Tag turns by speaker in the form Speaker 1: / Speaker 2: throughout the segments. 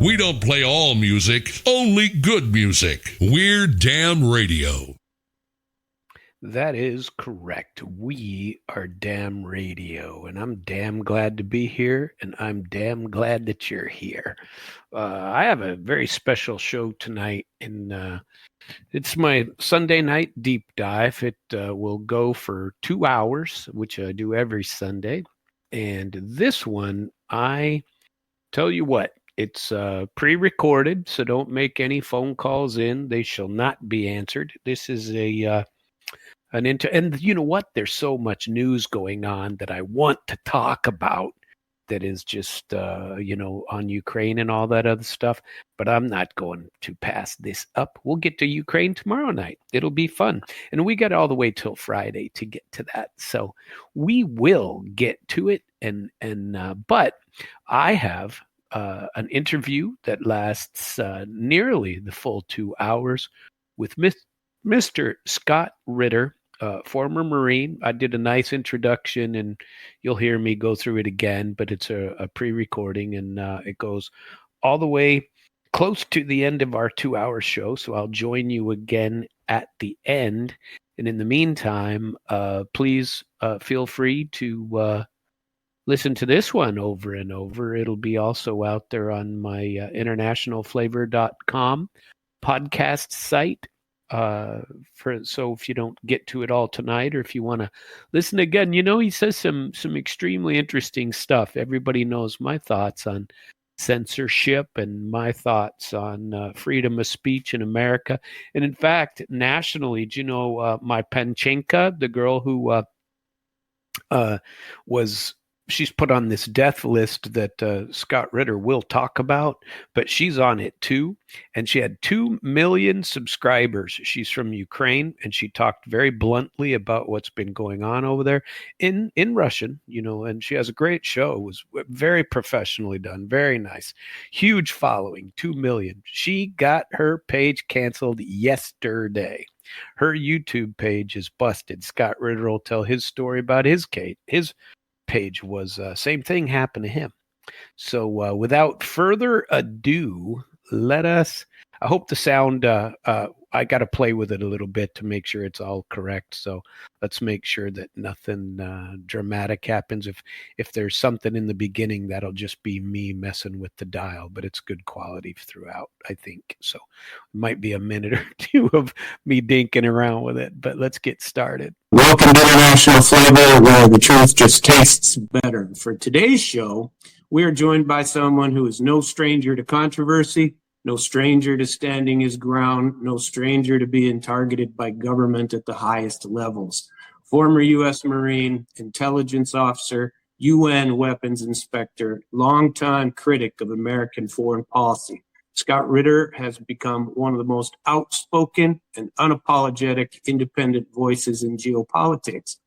Speaker 1: We don't play all music, only good music. We're Damn Radio.
Speaker 2: That is correct. We are Damn Radio, and I'm damn glad to be here, and I'm damn glad that you're here. I have a very special show tonight, and it's my Sunday night deep dive. It will go for 2 hours, which I do every Sunday. And this one, I tell you what, it's pre-recorded, so don't make any phone calls in. They shall not be answered. This is and you know what? There's so much news going on that I want to talk about that is just, on Ukraine and all that other stuff. But I'm not going to pass this up. We'll get to Ukraine tomorrow night. It'll be fun. And we got all the way till Friday to get to that. So we will get to it. But I have an interview that lasts nearly the full 2 hours with Mr. Scott Ritter, former Marine. I did a nice introduction, and you'll hear me go through it again, but it's a pre-recording, and it goes all the way close to the end of our 2-hour show. So I'll join you again at the end. And in the meantime, please feel free to listen to this one over and over. It'll be also out there on my internationalflavor.com podcast site. So if you don't get to it all tonight, or if you want to listen again, he says some extremely interesting stuff. Everybody knows my thoughts on censorship and my thoughts on freedom of speech in America. And in fact, nationally, do you know my Panchenka, the girl who she's put on this death list that Scott Ritter will talk about, but she's on it too. And she had 2 million subscribers. She's from Ukraine, and she talked very bluntly about what's been going on over there in Russian, and she has a great show. It was very professionally done. Very nice. Huge following, 2 million. She got her page canceled yesterday. Her YouTube page is busted. Scott Ritter will tell his story about his page was same thing happened to him. So without further ado, I hope the sound, I got to play with it a little bit to make sure it's all correct. So let's make sure that nothing dramatic happens. If there's something in the beginning, that'll just be me messing with the dial, but it's good quality throughout, I think. So it might be a minute or two of me dinking around with it, but let's get started.
Speaker 3: Welcome to International Flavor, where the truth just tastes better. For today's show, we are joined by someone who is no stranger to controversy, no stranger to standing his ground, no stranger to being targeted by government at the highest levels. Former U.S. Marine, intelligence officer, UN weapons inspector, longtime critic of American foreign policy. Scott Ritter has become one of the most outspoken and unapologetic independent voices in geopolitics.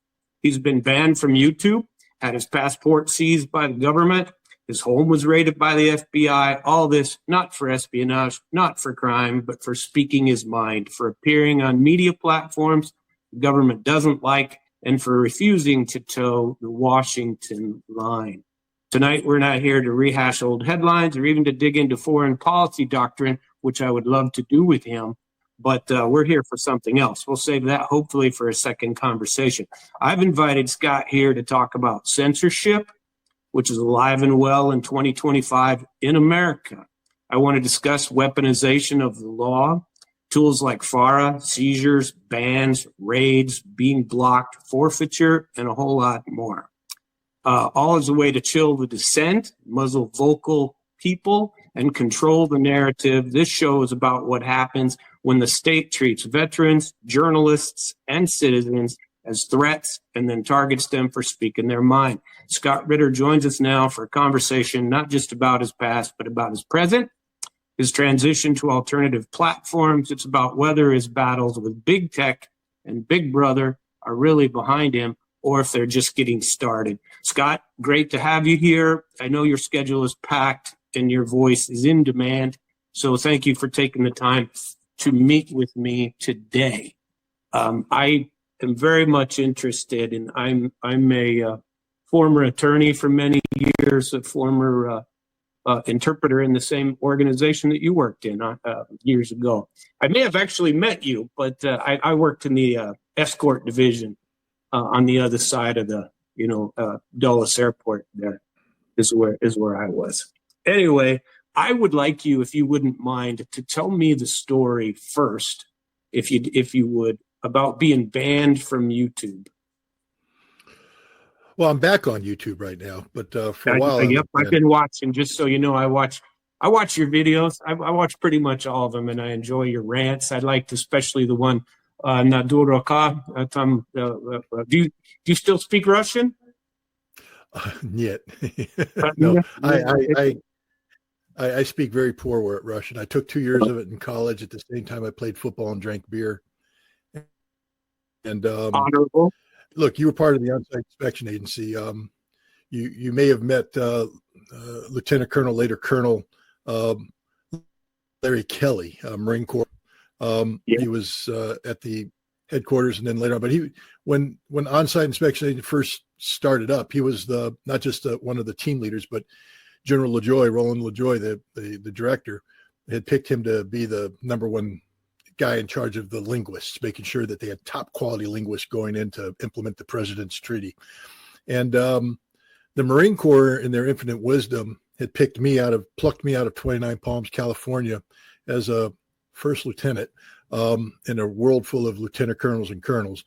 Speaker 3: He's been banned from YouTube, had his passport seized by the government, his home was raided by the FBI, all this not for espionage, not for crime, but for speaking his mind, for appearing on media platforms the government doesn't like, and for refusing to toe the Washington line. Tonight, we're not here to rehash old headlines or even to dig into foreign policy doctrine, which I would love to do with him, but we're here for something else. We'll save that hopefully for a second conversation. I've invited Scott here to talk about censorship, which is alive and well in 2025 in America. I want to discuss weaponization of the law, tools like FARA, seizures, bans, raids, being blocked, forfeiture, and a whole lot more. All as a way to chill the dissent, muzzle vocal people, and control the narrative. This show is about what happens when the state treats veterans, journalists, and citizens as threats and then targets them for speaking their mind. Scott Ritter joins us now for a conversation not just about his past, but about his present, his transition to alternative platforms. It's about whether his battles with big tech and Big Brother are really behind him, or if they're just getting started. Scott, great to have you here. I know your schedule is packed and your voice is in demand. So thank you for taking the time to meet with me today. I am very much interested, and I'm a former attorney for many years, a former interpreter in the same organization that you worked in years ago. I may have actually met you, but I worked in the escort division on the other side of the Dulles Airport. There is where I was. Anyway, I would like you, if you wouldn't mind, to tell me the story first, if you would, about being banned from YouTube.
Speaker 4: Well, I'm back on YouTube right now, but for a while,
Speaker 3: Yep, I've been watching. Just so you know, I watch your videos. I watch pretty much all of them, and I enjoy your rants. I liked especially the one Naduraka. Do you still speak Russian?
Speaker 4: Yet. No, I speak very poor Russian. I took 2 years of it in college. At the same time, I played football and drank beer. And
Speaker 3: honorable.
Speaker 4: Look, you were part of the on-site inspection agency. You may have met Lieutenant Colonel, later Colonel Larry Kelly, Marine Corps. He was at the headquarters and then later on. But when on-site inspection agent first started up, he was not just one of the team leaders, but General LaJoy, Roland LaJoy, the director, had picked him to be the number one guy in charge of the linguists, making sure that they had top quality linguists going in to implement the president's treaty. And the Marine Corps, in their infinite wisdom, had plucked me out of 29 Palms, California, as a first lieutenant in a world full of lieutenant colonels and colonels,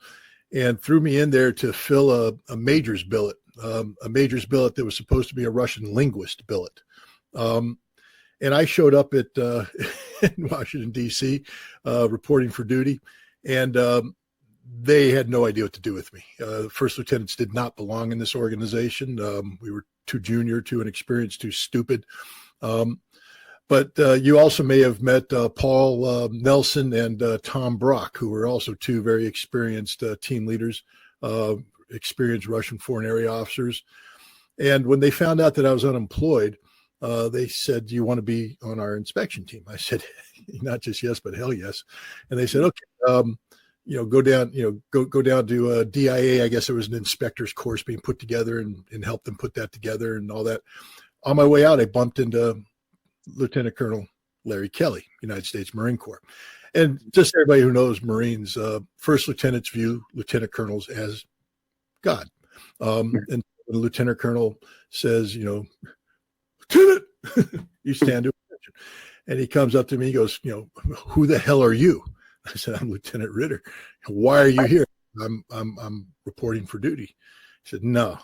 Speaker 4: and threw me in there to fill a major's billet, that was supposed to be a Russian linguist billet. And I showed up at in Washington, D.C., reporting for duty, and they had no idea what to do with me. First lieutenants did not belong in this organization. We were too junior, too inexperienced, too stupid. But you also may have met Paul Nelson and Tom Brock, who were also two very experienced team leaders, experienced Russian Foreign Area officers. And when they found out that I was unemployed, they said, "Do you want to be on our inspection team?" I said, "Not just yes, but hell yes." And they said, "Okay, go down, go down to DIA. I guess there was an inspector's course being put together and help them put that together and all that." On my way out, I bumped into Lieutenant Colonel Larry Kelly, United States Marine Corps. And just everybody who knows Marines, first lieutenants view lieutenant colonels as God. And the lieutenant colonel says, "Lieutenant," you stand to attention. And he comes up to me, he goes, "Who the hell are you?" I said, "I'm Lieutenant Ritter." "Why are you here?" I'm reporting for duty." He said, No.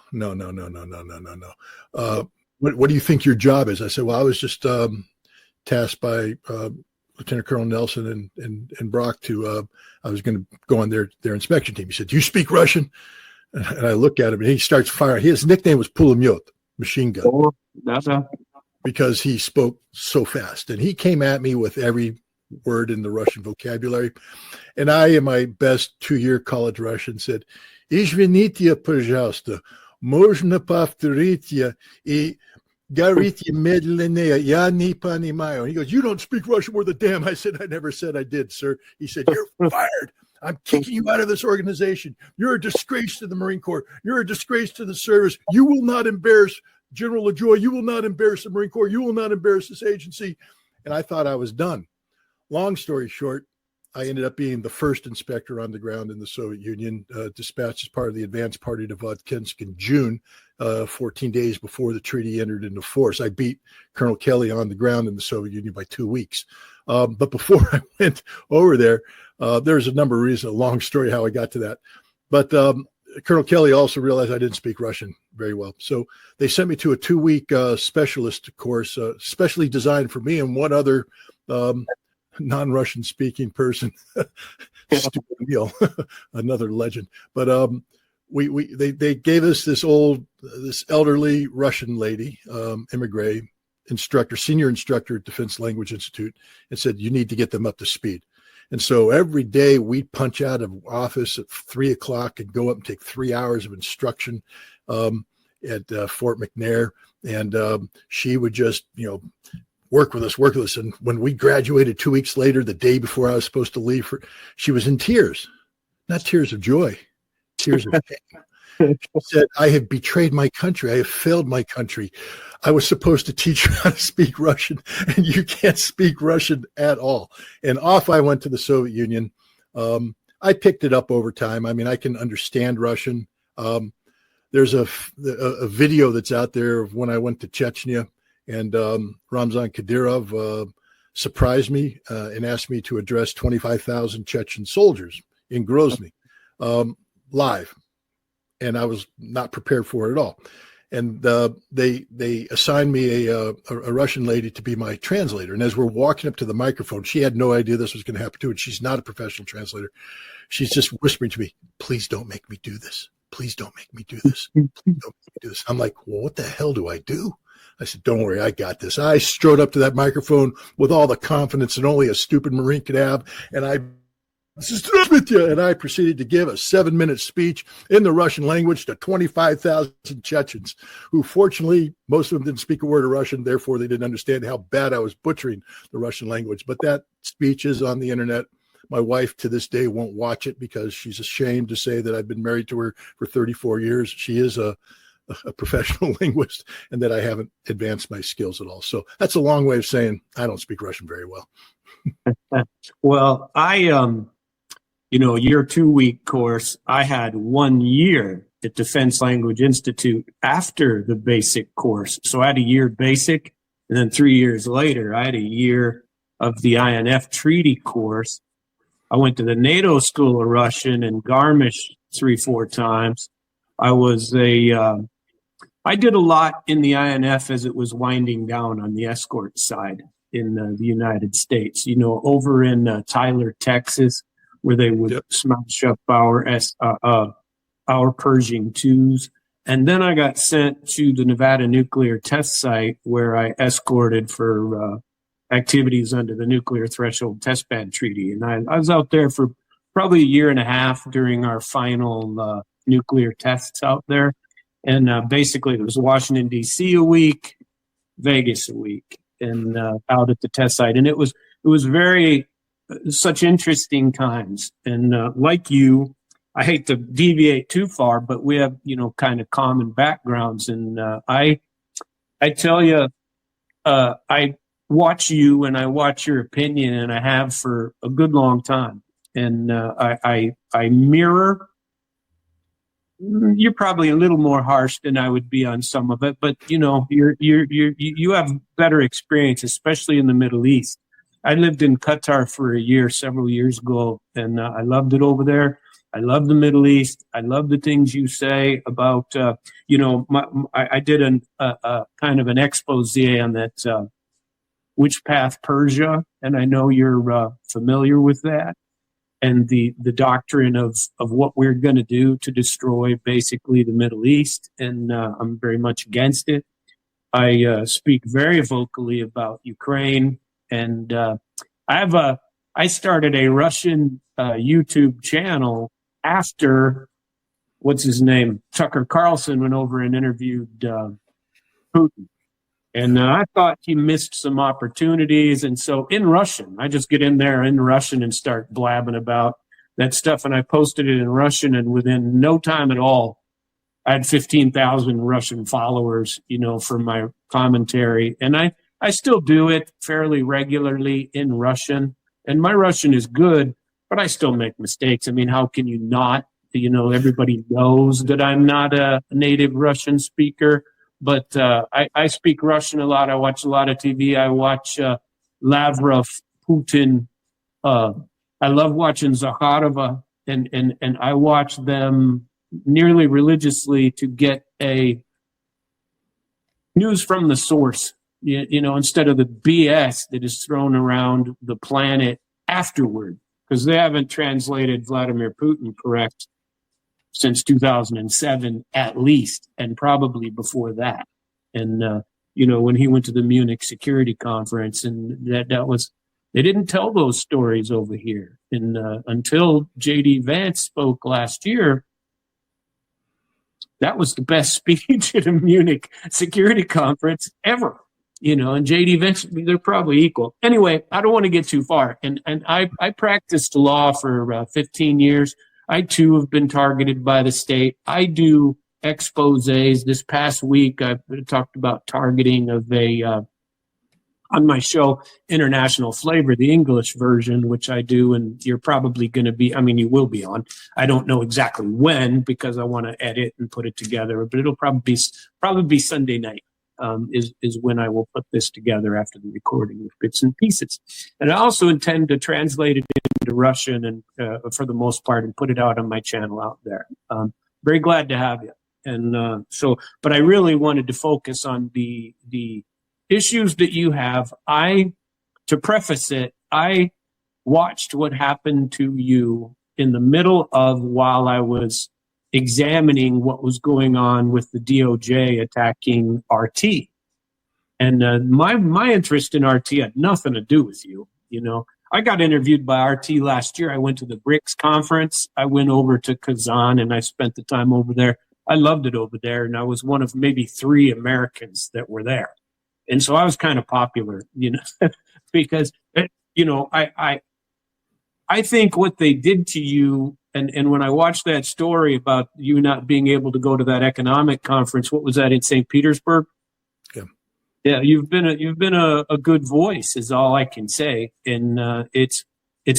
Speaker 4: What do you think your job is?" I said, "Well, I was just tasked by Lieutenant Colonel Nelson and Brock to, I was going to go on their inspection team." He said, "Do you speak Russian?" And I look at him and he starts firing. His nickname was Pulemyot, machine gun.
Speaker 3: Oh, that's
Speaker 4: because he spoke so fast. And he came at me with every word in the Russian vocabulary. And I, in my best 2-year college Russian, said, "Извините, пожалуйста, можно повторить и говорите медленнее, я не понимаю." And he goes, "You don't speak Russian worth a damn." I said, "I never said I did, sir." He said, "You're fired. I'm kicking you out of this organization. You're a disgrace to the Marine Corps. You're a disgrace to the service. You will not embarrass General LaJoy. You will not embarrass the Marine Corps. You will not embarrass this agency." And I thought I was done. Long story short, I ended up being the first inspector on the ground in the Soviet Union, dispatched as part of the advance party to Votkinsk in June, 14 days before the treaty entered into force. I beat Colonel Kelly on the ground in the Soviet Union by 2 weeks. But before I went over there, there's a number of reasons, a long story how I got to that. But Colonel Kelly also realized I didn't speak Russian very well. So they sent me to a 2-week specialist course, specially designed for me and one other non-Russian speaking person. Stupid Neil, another legend. But they gave us this elderly Russian lady, immigrant instructor, senior instructor at Defense Language Institute, and said, "You need to get them up to speed." And so every day we'd punch out of office at 3:00 and go up and take 3 hours of instruction at Fort McNair. And she would just, work with us. And when we graduated 2 weeks later, the day before I was supposed to leave, she was in tears, not tears of joy, tears of shame. said, I have betrayed my country. I have failed my country. I was supposed to teach you how to speak Russian, and you can't speak Russian at all. And off I went to the Soviet Union. I picked it up over time. I mean, I can understand Russian. There's a video that's out there of when I went to Chechnya, and Ramzan Kadyrov surprised me and asked me to address 25,000 Chechen soldiers in Grozny live. And I was not prepared for it at all. And they assigned me a Russian lady to be my translator. And as we're walking up to the microphone, she had no idea this was going to happen to her. And she's not a professional translator. She's just whispering to me, please don't make me do this. Please don't make me do this. Please don't make me do this. I'm like, well, what the hell do I do? I said, don't worry, I got this. I strode up to that microphone with all the confidence that only a stupid Marine could have. And I proceeded to give a 7-minute speech in the Russian language to 25,000 Chechens, who fortunately, most of them didn't speak a word of Russian. Therefore, they didn't understand how bad I was butchering the Russian language. But that speech is on the internet. My wife to this day won't watch it because she's ashamed to say that I've been married to her for 34 years. She is a professional linguist, and that I haven't advanced my skills at all. So that's a long way of saying I don't speak Russian very well.
Speaker 3: Well, your 2-week course, I had 1 year at Defense Language Institute after the basic course. So I had a year basic, and then 3 years later, I had a year of the INF treaty course. I went to the NATO School of Russian in Garmisch 3-4 times. I did a lot in the INF as it was winding down on the escort side in the United States. Over in Tyler, Texas, where they would smash up our Pershing 2s. And then I got sent to the Nevada nuclear test site where I escorted for activities under the Nuclear Threshold Test Ban Treaty. And I was out there for probably a year and a half during our final nuclear tests out there. And basically it was Washington, D.C. a week, Vegas a week, and out at the test site. And it was very such interesting times. And like you, I hate to deviate too far, but we have, kind of common backgrounds. And I tell you, I watch you and I watch your opinion, and I have for a good long time. And I mirror. You're probably a little more harsh than I would be on some of it, but you have better experience, especially in the Middle East. I lived in Qatar for a year several years ago, and I loved it over there. I love the Middle East. I love the things you say about, I did a kind of an expose on that Which Path Persia, and I know you're familiar with that, and the doctrine of what we're going to do to destroy basically the Middle East, and I'm very much against it. I speak very vocally about Ukraine, and I started a Russian YouTube channel after, what's his name, Tucker Carlson went over and interviewed Putin. And I thought he missed some opportunities. And so in Russian, I just get in there in Russian and start blabbing about that stuff. And I posted it in Russian, and within no time at all, I had 15,000 Russian followers, for my commentary. And I still do it fairly regularly in Russian. And my Russian is good, but I still make mistakes. I mean, how can you not? Everybody knows that I'm not a native Russian speaker. But I speak Russian a lot. I watch a lot of TV. I watch Lavrov, Putin. I love watching Zakharova, and I watch them nearly religiously to get a news from the source, instead of the BS that is thrown around the planet afterward, because they haven't translated Vladimir Putin correct since 2007 at least, and probably before that. And when he went to the Munich Security Conference, and that was, they didn't tell those stories over here. And until J.D. Vance spoke last year, that was the best speech at a Munich Security Conference ever. And J.D. Vance, they're probably equal. Anyway, I don't want to get too far. And I practiced law for 15 years. I too have been targeted by the state. I do exposés. This past week, I talked about targeting of on my show, International Flavor, the English version, which I do, and you're probably going to be, I mean, you will be on. I don't know exactly when because I want to edit and put it together, but it'll probably be Sunday night. Is when I will put this together after the recording with bits and pieces. And I also intend to translate it into Russian and for the most part and put it out on my channel out there. Very glad to have you. And but I really wanted to focus on the issues that you have. To preface it, I watched what happened to you in the middle of while I was examining what was going on with the DOJ attacking RT. And my interest in RT had nothing to do with you. You know, I got interviewed by RT last year. I went to the BRICS conference. I went over to Kazan and I spent the time over there. I loved it over there. And I was one of maybe 3 Americans that were there. And so I was kind of popular, you know, because, you know, I think what they did to you, and when I watched that story about you not being able to go to that economic conference, what was that, in St. Petersburg?
Speaker 4: Yeah.
Speaker 3: Yeah, you've been a good voice, is all I can say. And it's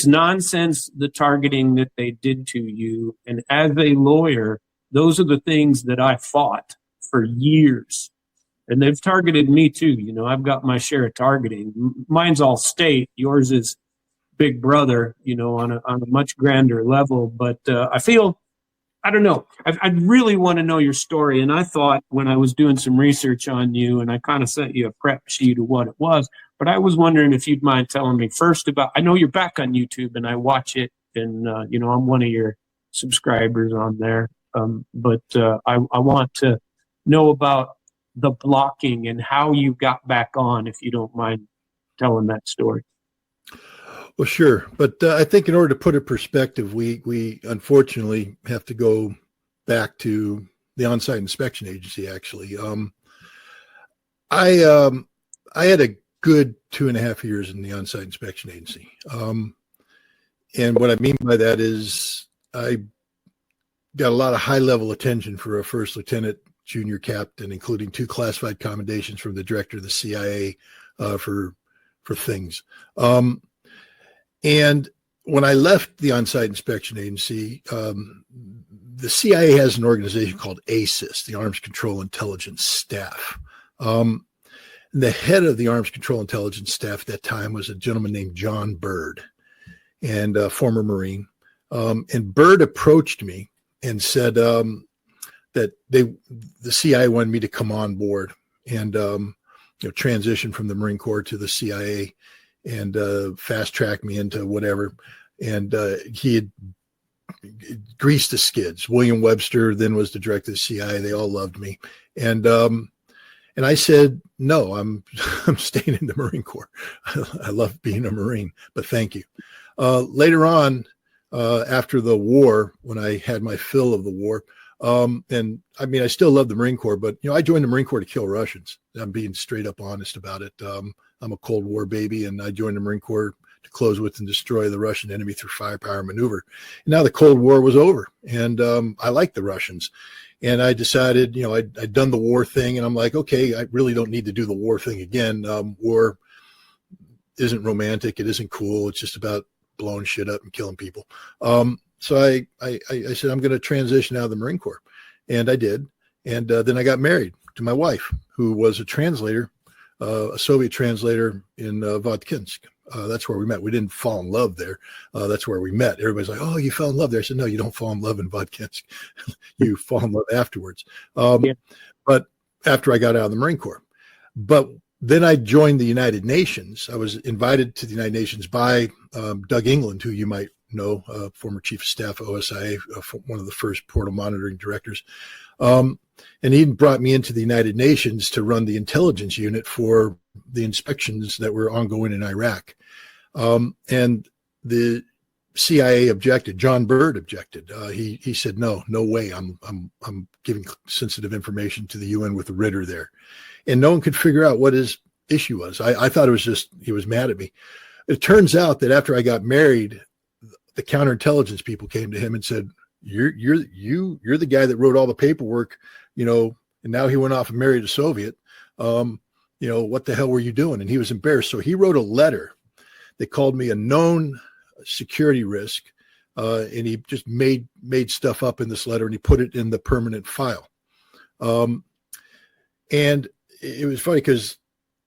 Speaker 3: nonsense, the targeting that they did to you. And as a lawyer, those are the things that I fought for years. And they've targeted me too. You know, I've got my share of targeting. Mine's all state. Yours is Big Brother, you know, on a much grander level. But I feel, I don't know. I really want to know your story. And I thought when I was doing some research on you, and I kind of sent you a prep sheet of what it was, but I was wondering if you'd mind telling me first about, I know you're back on YouTube and I watch it, and, you know, I'm one of your subscribers on there. But I want to know about the blocking and how you got back on, if you don't mind telling that story.
Speaker 4: Well, sure. But I think in order to put it in perspective, we unfortunately have to go back to the on-site inspection agency, actually. I had a good 2.5 years in the on-site inspection agency. And what I mean by that is I got a lot of high-level attention for a first lieutenant, junior captain, including 2 classified commendations from the director of the CIA for things. And when I left the on-site inspection agency, the CIA has an organization called ASIS, the Arms Control Intelligence Staff. The head of the Arms Control Intelligence Staff at that time was a gentleman named John Byrd, and a former Marine. And Byrd approached me and said that the CIA wanted me to come on board and transition from the Marine Corps to the CIA and fast track me into whatever. And he had greased the skids. William Webster then was the director of the CIA. They all loved me. And I said, no, I'm staying in the Marine Corps. I love being a Marine, but thank you. Later on, after the war, when I had my fill of the war, and I mean, I still love the Marine Corps, but, I joined the Marine Corps to kill Russians. I'm being straight up honest about it. I'm a Cold War baby, and I joined the Marine Corps to close with and destroy the Russian enemy through firepower maneuver. And now the Cold War was over, and I liked the Russians. And I decided, I'd done the war thing, and I'm like, okay, I really don't need to do the war thing again. War isn't romantic. It isn't cool. It's just about blowing shit up and killing people. So I said, I'm going to transition out of the Marine Corps. And I did. And then I got married to my wife, who was a translator, a Soviet translator in Vodkinsk. That's where we met. We didn't fall in love there. That's where we met. Everybody's like, oh, you fell in love there. I said, no, you don't fall in love in Vodkinsk. You fall in love afterwards. But after I got out of the Marine Corps. But then I joined the United Nations. I was invited to the United Nations by Doug England, who you might know, former chief of staff of OSIA, one of the first portal monitoring directors. And he brought me into the United Nations to run the intelligence unit for the inspections that were ongoing in Iraq. And the CIA objected. John Byrd objected. He said, no way. I'm giving sensitive information to the UN with Ritter there. And no one could figure out what his issue was. I thought it was just, he was mad at me. It turns out that after I got married, the counterintelligence people came to him and said, you're the guy that wrote all the paperwork, and now he went off and married a Soviet. What the hell were you doing? And he was embarrassed. So he wrote a letter. They called me a known security risk. And he just made stuff up in this letter, and he put it in the permanent file. And it was funny because,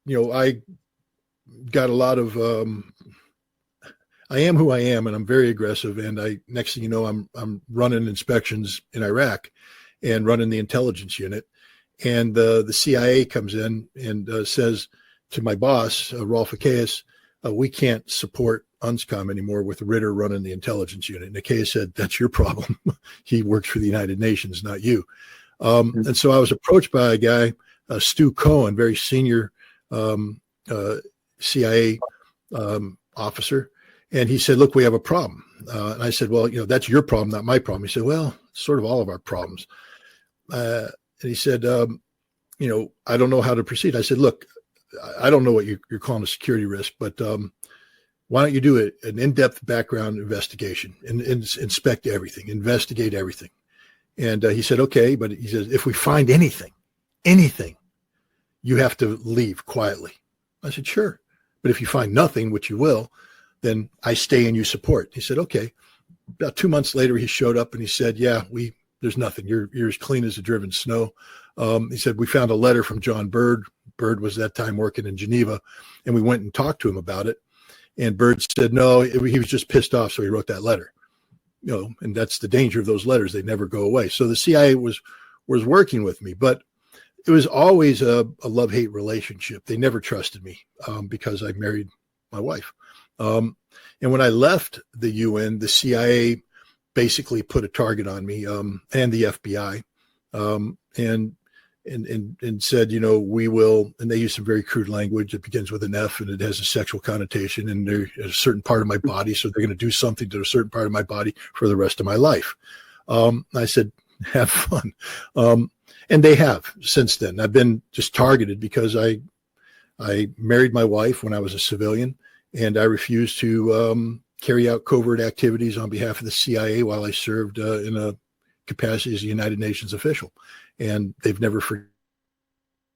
Speaker 4: I got a lot of, I am who I am, and I'm very aggressive. And next thing you know, I'm running inspections in Iraq and running the intelligence unit. And the CIA comes in and says to my boss, Rolf Achaeus, we can't support UNSCOM anymore with Ritter running the intelligence unit. And Achaeus said, that's your problem. He works for the United Nations, not you. And so I was approached by a guy, Stu Cohen, very senior CIA officer. And he said, look, we have a problem. And I said, well, that's your problem, not my problem. He said, well, it's sort of all of our problems. And he said, I don't know how to proceed. I said, look, I don't know what you're calling a security risk, but why don't you do an in-depth background investigation and inspect everything, investigate everything. And he said, okay, but he says, if we find anything, you have to leave quietly. I said, sure. But if you find nothing, which you will, then I stay and you support. He said, okay. About 2 months later, he showed up and he said, yeah, there's nothing. You're as clean as the driven snow. He said, we found a letter from John Bird. Bird was that time working in Geneva, and we went and talked to him about it. And Bird said, no, he was just pissed off. So he wrote that letter, and that's the danger of those letters. They never go away. So the CIA was working with me, but it was always a love-hate relationship. They never trusted me because I married my wife. And when I left the UN, the CIA basically put a target on me and the FBI and said, we will, and they use some very crude language. It begins with an F and it has a sexual connotation, and they're at a certain part of my body. So they're going to do something to a certain part of my body for the rest of my life. I said, have fun. And they have since then. I've been just targeted because I married my wife when I was a civilian, and I refused to carry out covert activities on behalf of the CIA while I served in a capacity as a United Nations official. And they've never forgiven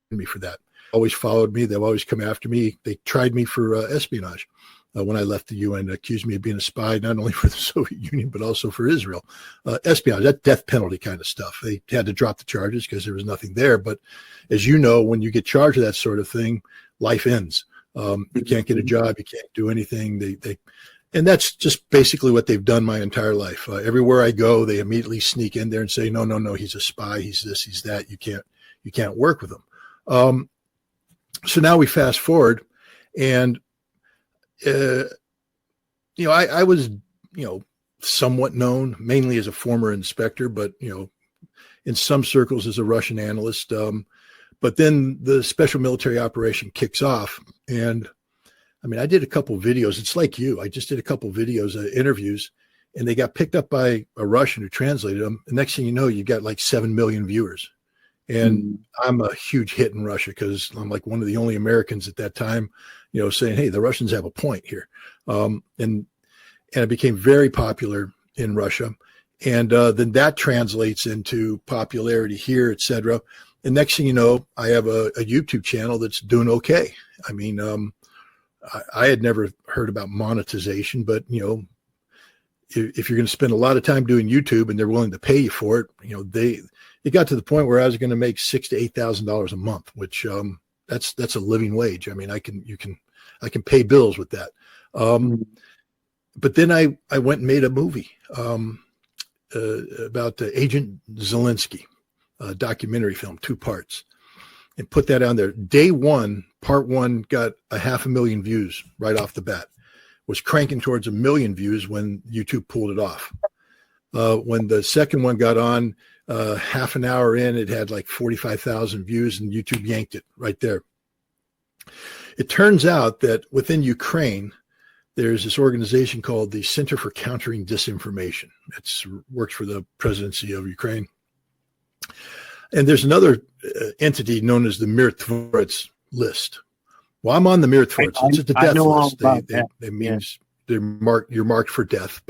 Speaker 4: me for that. Always followed me. They've always come after me. They tried me for espionage when I left the UN, accused me of being a spy, not only for the Soviet Union, but also for Israel. Espionage, that death penalty kind of stuff. They had to drop the charges because there was nothing there. But as you know, when you get charged with that sort of thing, life ends. You can't get a job. You can't do anything. And that's just basically what they've done my entire life. Everywhere I go, they immediately sneak in there and say, no, he's a spy. He's this, he's that. You can't work with him. So now we fast forward, and, I was, somewhat known mainly as a former inspector, but, in some circles as a Russian analyst. But then the special military operation kicks off, and I did a couple of videos. It's like you. I just did a couple of videos, interviews, and they got picked up by a Russian who translated them. The next thing you know, you got like 7 million viewers. And I'm a huge hit in Russia because I'm like one of the only Americans at that time, saying, hey, the Russians have a point here. And it became very popular in Russia. And then that translates into popularity here, et cetera. And next thing you know, I have a YouTube channel that's doing okay. I had never heard about monetization, but, if you're going to spend a lot of time doing YouTube and they're willing to pay you for it, it got to the point where I was going to make $6,000 to $8,000 a month, which that's a living wage. I can pay bills with that. But then I went and made a movie about Agent Zelensky, a documentary film, 2 parts. And put that on there. Day one, part 1 got 500,000 views right off the bat. Was cranking towards 1 million views when YouTube pulled it off. When the second one got on, half an hour in, it had like 45,000 views, and YouTube yanked it right there. It turns out that within Ukraine, there's this organization called the Center for Countering Disinformation. It works for the presidency of Ukraine. And there's another entity known as the Mirtvorets list. Well, I'm on the Mirtvorets. It's just a death list. They means you're marked for death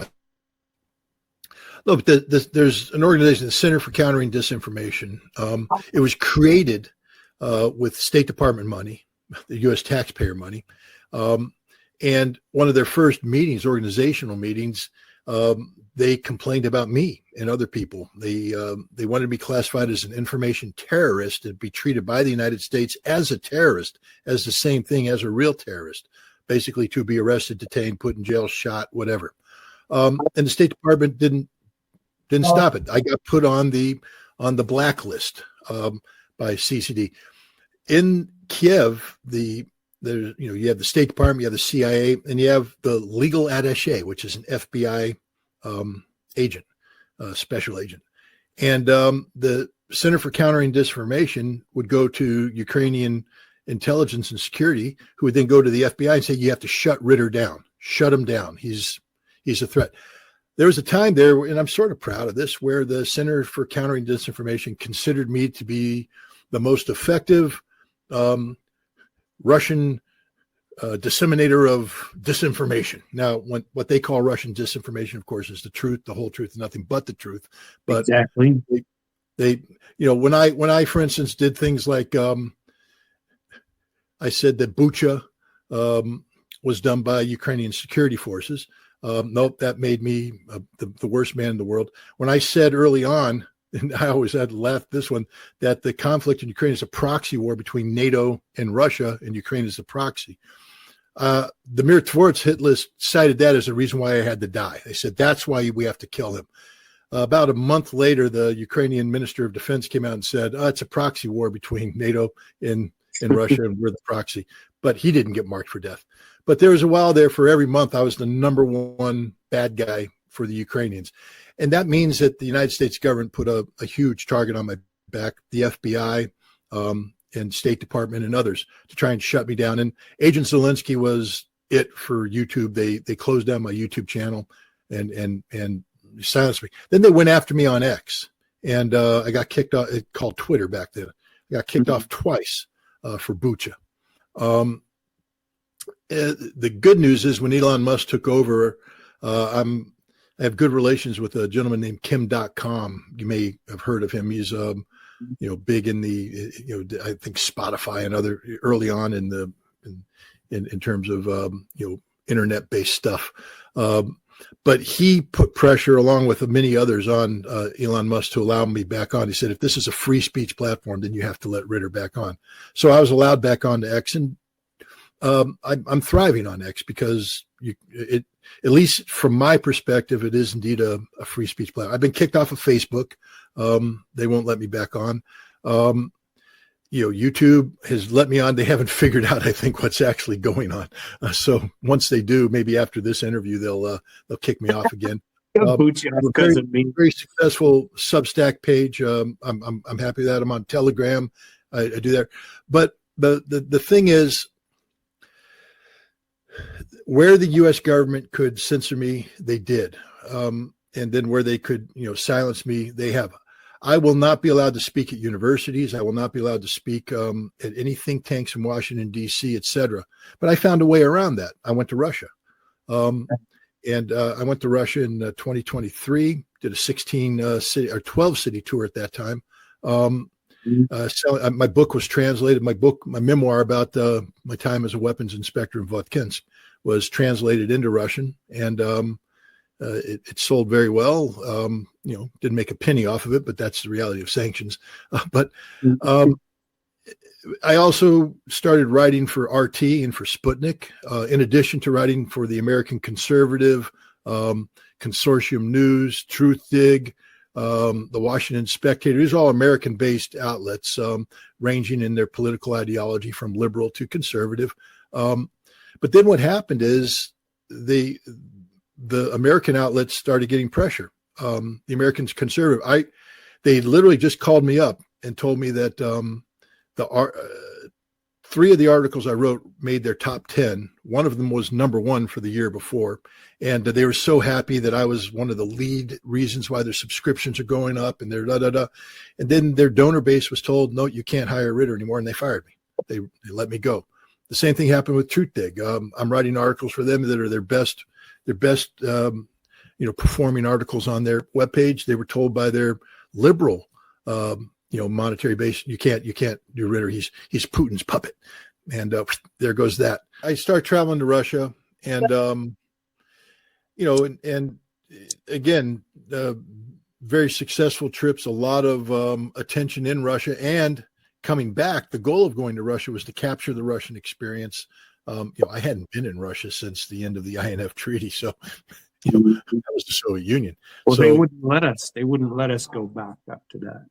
Speaker 4: Look, there's an organization, the Center for Countering Disinformation. It was created with State Department money, the U.S. taxpayer money. And one of their first meetings, organizational meetings, they complained about me and other people. They wanted to be classified as an information terrorist and be treated by the United States as a terrorist, as the same thing as a real terrorist, basically to be arrested, detained, put in jail, shot, whatever. And the State Department didn't stop it. I got put on the blacklist by CCD. In Kiev, you have the State Department, you have the CIA, and you have the legal attaché, which is an FBI agent, special agent. And the Center for Countering Disinformation would go to Ukrainian intelligence and security, who would then go to the FBI and say, you have to shut Ritter down, shut him down. He's a threat. There was a time there, and I'm sort of proud of this, where the Center for Countering Disinformation considered me to be the most effective Russian disseminator of disinformation. Now, what they call Russian disinformation, of course, is the truth, the whole truth, nothing but the truth. But
Speaker 3: exactly,
Speaker 4: they when I, for instance, did things like I said that Bucha was done by Ukrainian security forces. Nope, that made me the worst man in the world. When I said early on, and I always had to laugh this one, that the conflict in Ukraine is a proxy war between NATO and Russia, and Ukraine is the proxy. The Mir Tvorts hit list cited that as the reason why I had to die. They said, that's why we have to kill him. About a month later, the Ukrainian Minister of Defense came out and said, it's a proxy war between NATO and Russia, and we're the proxy. But he didn't get marked for death. But there was a while there for every month I was the number one bad guy for the Ukrainians. And that means that the United States government put a huge target on my back, the FBI and State Department and others, to try and shut me down. And Agent Zelensky was it for YouTube. They closed down my YouTube channel and silenced me. Then they went after me on X, and I got kicked off. It called Twitter back then. I got kicked off twice for Bucha. The good news is when Elon Musk took over, I have good relations with a gentleman named Kim.com. You may have heard of him. He's big in the I think Spotify and other early on in terms of internet based stuff. But he put pressure along with many others on Elon Musk to allow me back on. He said, if this is a free speech platform, then you have to let Ritter back on. So I was allowed back on to X, and I'm thriving on X because at least from my perspective, it is indeed a free speech platform. I've been kicked off of Facebook. They won't let me back on. YouTube has let me on. They haven't figured out, I think, what's actually going on. So once they do, maybe after this interview, they'll kick me off again. Very successful Substack page. I'm happy that I'm on Telegram. I do that. But the thing is, where the U.S. government could censor me, they did. And then where they could, silence me, they have. I will not be allowed to speak at universities. I will not be allowed to speak at any think tanks in Washington, D.C., et cetera. But I found a way around that. I went to Russia. And I went to Russia in 2023, did a 12 city tour at that time. My book was translated. My memoir about my time as a weapons inspector in Votkins was translated into Russian, and it sold very well. Didn't make a penny off of it, but that's the reality of sanctions. But I also started writing for RT and for Sputnik, in addition to writing for the American Conservative, Consortium News, Truth Dig, the Washington Spectator. These are all American-based outlets, ranging in their political ideology from liberal to conservative. But then what happened is the American outlets started getting pressure. The Americans conservative. They literally just called me up and told me that three of the articles I wrote made their top 10. One of them was number one for the year before. And they were so happy that I was one of the lead reasons why their subscriptions are going up and their And then their donor base was told, no, you can't hire Ritter anymore. And they fired me. They let me go. The same thing happened with Truth Dig. I'm writing articles for them that are their best performing articles on their webpage. They were told by their liberal, monetary base, you can't do Ritter. He's Putin's puppet. And there goes that. I start traveling to Russia, and and again, very successful trips, a lot of attention in Russia, and coming back. The goal of going to Russia was to capture the Russian experience. I hadn't been in Russia since the end of the INF Treaty, so that was the Soviet Union.
Speaker 3: Well,
Speaker 4: so
Speaker 3: they wouldn't let us. They wouldn't let us go back up to that.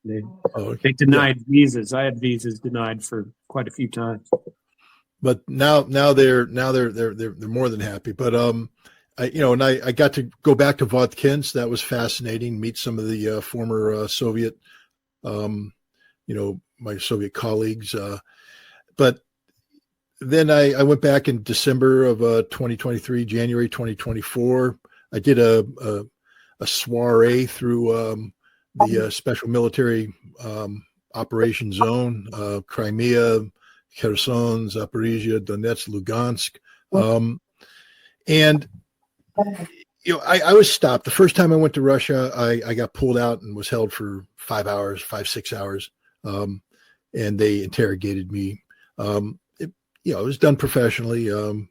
Speaker 3: They denied visas. I had visas denied for quite a few times.
Speaker 4: But now they're more than happy. But I got to go back to Votkins. That was fascinating. Meet some of the former Soviet, my Soviet colleagues. But then I went back in December of 2023, January 2024. I did a soiree through the Special Military Operations Zone, Crimea, Kherson, Zaporizhia, Donetsk, Lugansk. And I was stopped. The first time I went to Russia, I got pulled out and was held for 6 hours. And they interrogated me. It was done professionally. And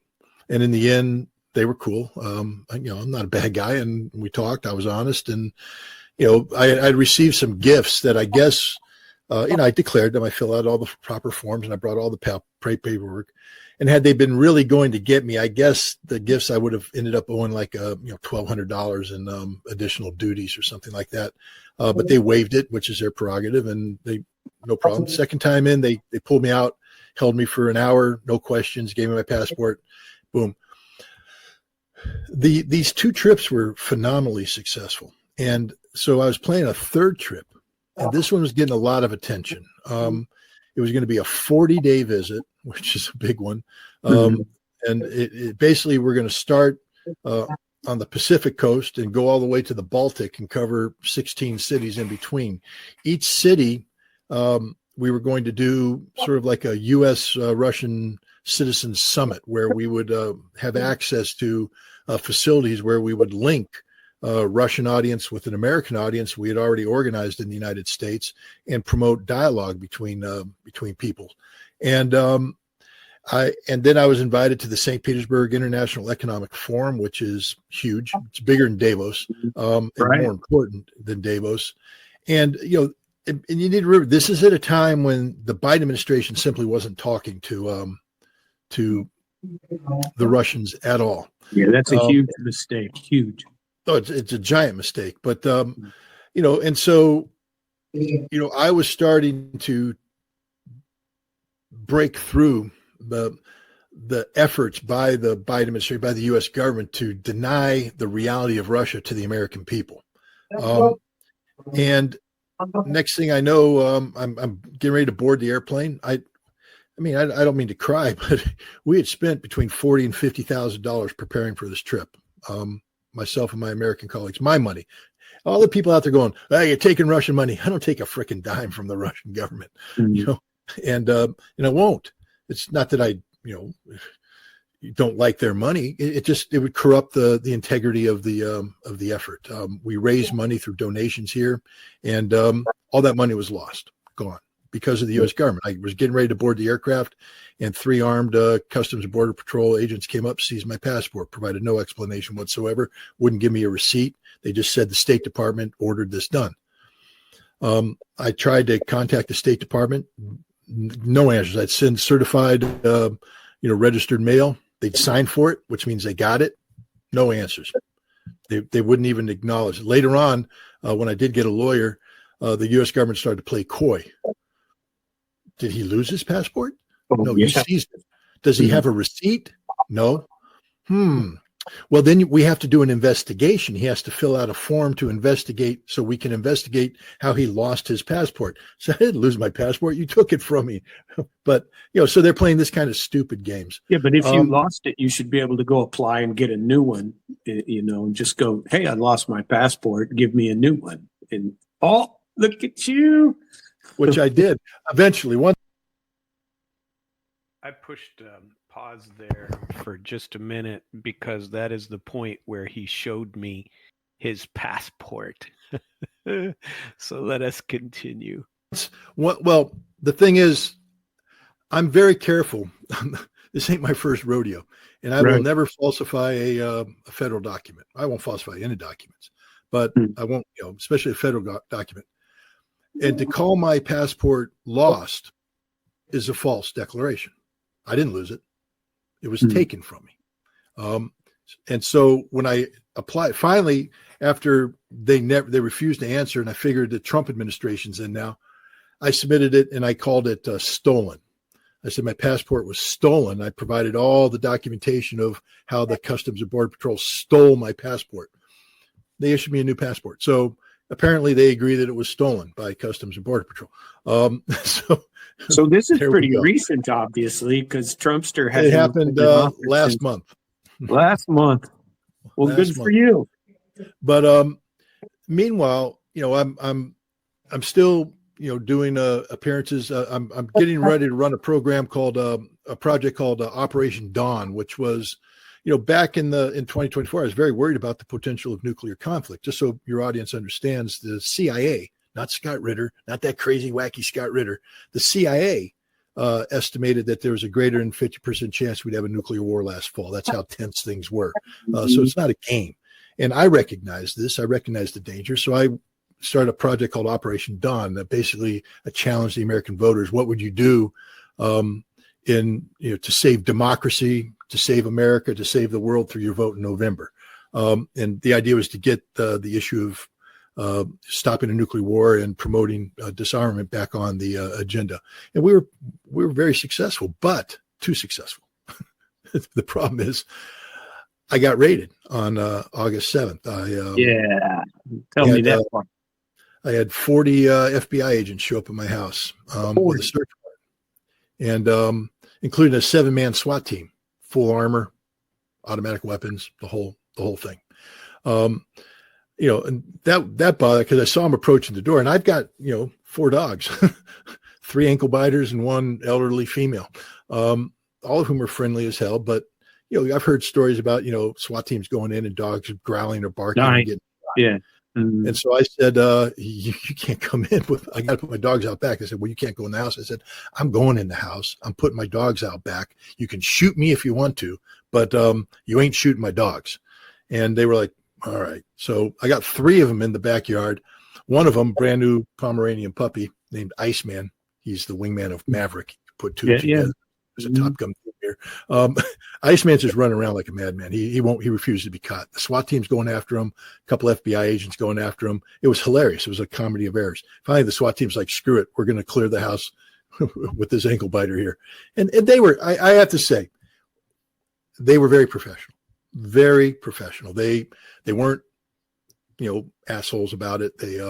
Speaker 4: in the end, they were cool. I'm not a bad guy. And we talked. I was honest. And, I'd received some gifts that I guess, I declared them. I filled out all the proper forms and I brought all the paperwork. And had they been really going to get me, I guess the gifts I would have ended up owing like $1,200 in additional duties or something like that. But they waived it, which is their prerogative, and no problem. Second time in, they pulled me out, held me for an hour, no questions, gave me my passport, boom. These two trips were phenomenally successful, and so I was planning a third trip, and this one was getting a lot of attention. It was going to be a 40-day visit, which is a big one. And it basically, we're going to start on the Pacific coast and go all the way to the Baltic and cover 16 cities in between. Each city, we were going to do sort of like a U.S. Russian citizens summit where we would have access to facilities where we would link Russian audience with an American audience we had already organized in the United States and promote dialogue between people. And then I was invited to the St. Petersburg International Economic Forum, which is huge. It's bigger than Davos, and more important than Davos. And you need to remember, this is at a time when the Biden administration simply wasn't talking to the Russians at all.
Speaker 3: Yeah, that's a huge mistake. Huge.
Speaker 4: Oh, it's a giant mistake. But, and so, I was starting to break through the efforts by the Biden administration, by the U.S. government to deny the reality of Russia to the American people. And next thing I know, I'm getting ready to board the airplane. I don't mean to cry, but we had spent between $40,000 and $50,000 preparing for this trip. Myself and my American colleagues, my money. All the people out there going, "Hey, you're taking Russian money." I don't take a freaking dime from the Russian government, and I won't. It's not that I, don't like their money. It would corrupt the integrity of the effort. We raised money through donations here, and all that money was lost, gone, because of the U.S. government. I was getting ready to board the aircraft, and 3 armed Customs and Border Patrol agents came up, seized my passport, provided no explanation whatsoever, wouldn't give me a receipt. They just said the State Department ordered this done. I tried to contact the State Department, no answers. I'd send certified, registered mail. They'd sign for it, which means they got it. No answers. They wouldn't even acknowledge it. Later on, when I did get a lawyer, the U.S. government started to play coy. Did he lose his passport? No, he seized it. Does he have a receipt? No. Well, then we have to do an investigation. He has to fill out a form to investigate so we can investigate how he lost his passport. So I didn't lose my passport. You took it from me. But, so they're playing this kind of stupid games.
Speaker 3: Yeah, but if you lost it, you should be able to go apply and get a new one, and just go, "Hey, I lost my passport. Give me a new one." And, oh, look at you.
Speaker 4: Which I did eventually.
Speaker 2: I pushed pause there for just a minute because that is the point where he showed me his passport. So let us continue.
Speaker 4: Well, the thing is, I'm very careful. This ain't my first rodeo, and I will never falsify a federal document. I won't falsify any documents, but I won't, especially a federal document. And to call my passport lost is a false declaration. I didn't lose it. It was taken from me. And so when I applied, finally, after they refused to answer, and I figured the Trump administration's in now, I submitted it and I called it stolen. I said my passport was stolen. I provided all the documentation of how the Customs and Border Patrol stole my passport. They issued me a new passport. So apparently they agree that it was stolen by Customs and Border Patrol.
Speaker 3: So this is pretty recent, obviously, because Trumpster has.
Speaker 4: It happened last month.
Speaker 3: Last month. Well, good for you.
Speaker 4: But meanwhile, I'm still doing appearances. I'm getting ready to run a program called a project called Operation Dawn, which was back in 2024. I was very worried about the potential of nuclear conflict. Just so your audience understands, the CIA, not Scott Ritter, not that crazy wacky Scott Ritter, the CIA estimated that there was a greater than 50% chance we'd have a nuclear war last fall. That's how tense things were. So it's not a game. And I recognize this. I recognize the danger. So I started a project called Operation Dawn that basically challenged the American voters. What would you do to save democracy, to save America, to save the world through your vote in November? And the idea was to get the issue of stopping a nuclear war and promoting disarmament back on the agenda. And we were very successful, but too successful. The problem is I got raided on August 7th.
Speaker 3: Tell me that one.
Speaker 4: I had 40 FBI agents show up at my house with a search warrant, and including a 7-man SWAT team, full armor, automatic weapons, the whole thing. And that bothered because I saw him approaching the door, and I've got 4 dogs, 3 ankle biters and 1 elderly female, all of whom are friendly as hell. But I've heard stories about SWAT teams going in and dogs growling or barking. And getting And so I said, you can't come in I got to put my dogs out back. I said, well, you can't go in the house. I said, I'm going in the house. I'm putting my dogs out back. You can shoot me if you want to, but you ain't shooting my dogs. And they were like, all right. So I got 3 of them in the backyard. One of them, brand new Pomeranian puppy named Iceman. He's the wingman of Maverick. Put 2 together. There's a Top Gun here. Iceman's just running around like a madman. He refuses to be caught. The SWAT team's going after him. A couple FBI agents going after him. It was hilarious. It was a comedy of errors. Finally, the SWAT team's like, screw it. We're going to clear the house with this ankle biter here. And they were, I have to say, they were very professional. Very professional. They weren't, assholes about it. They,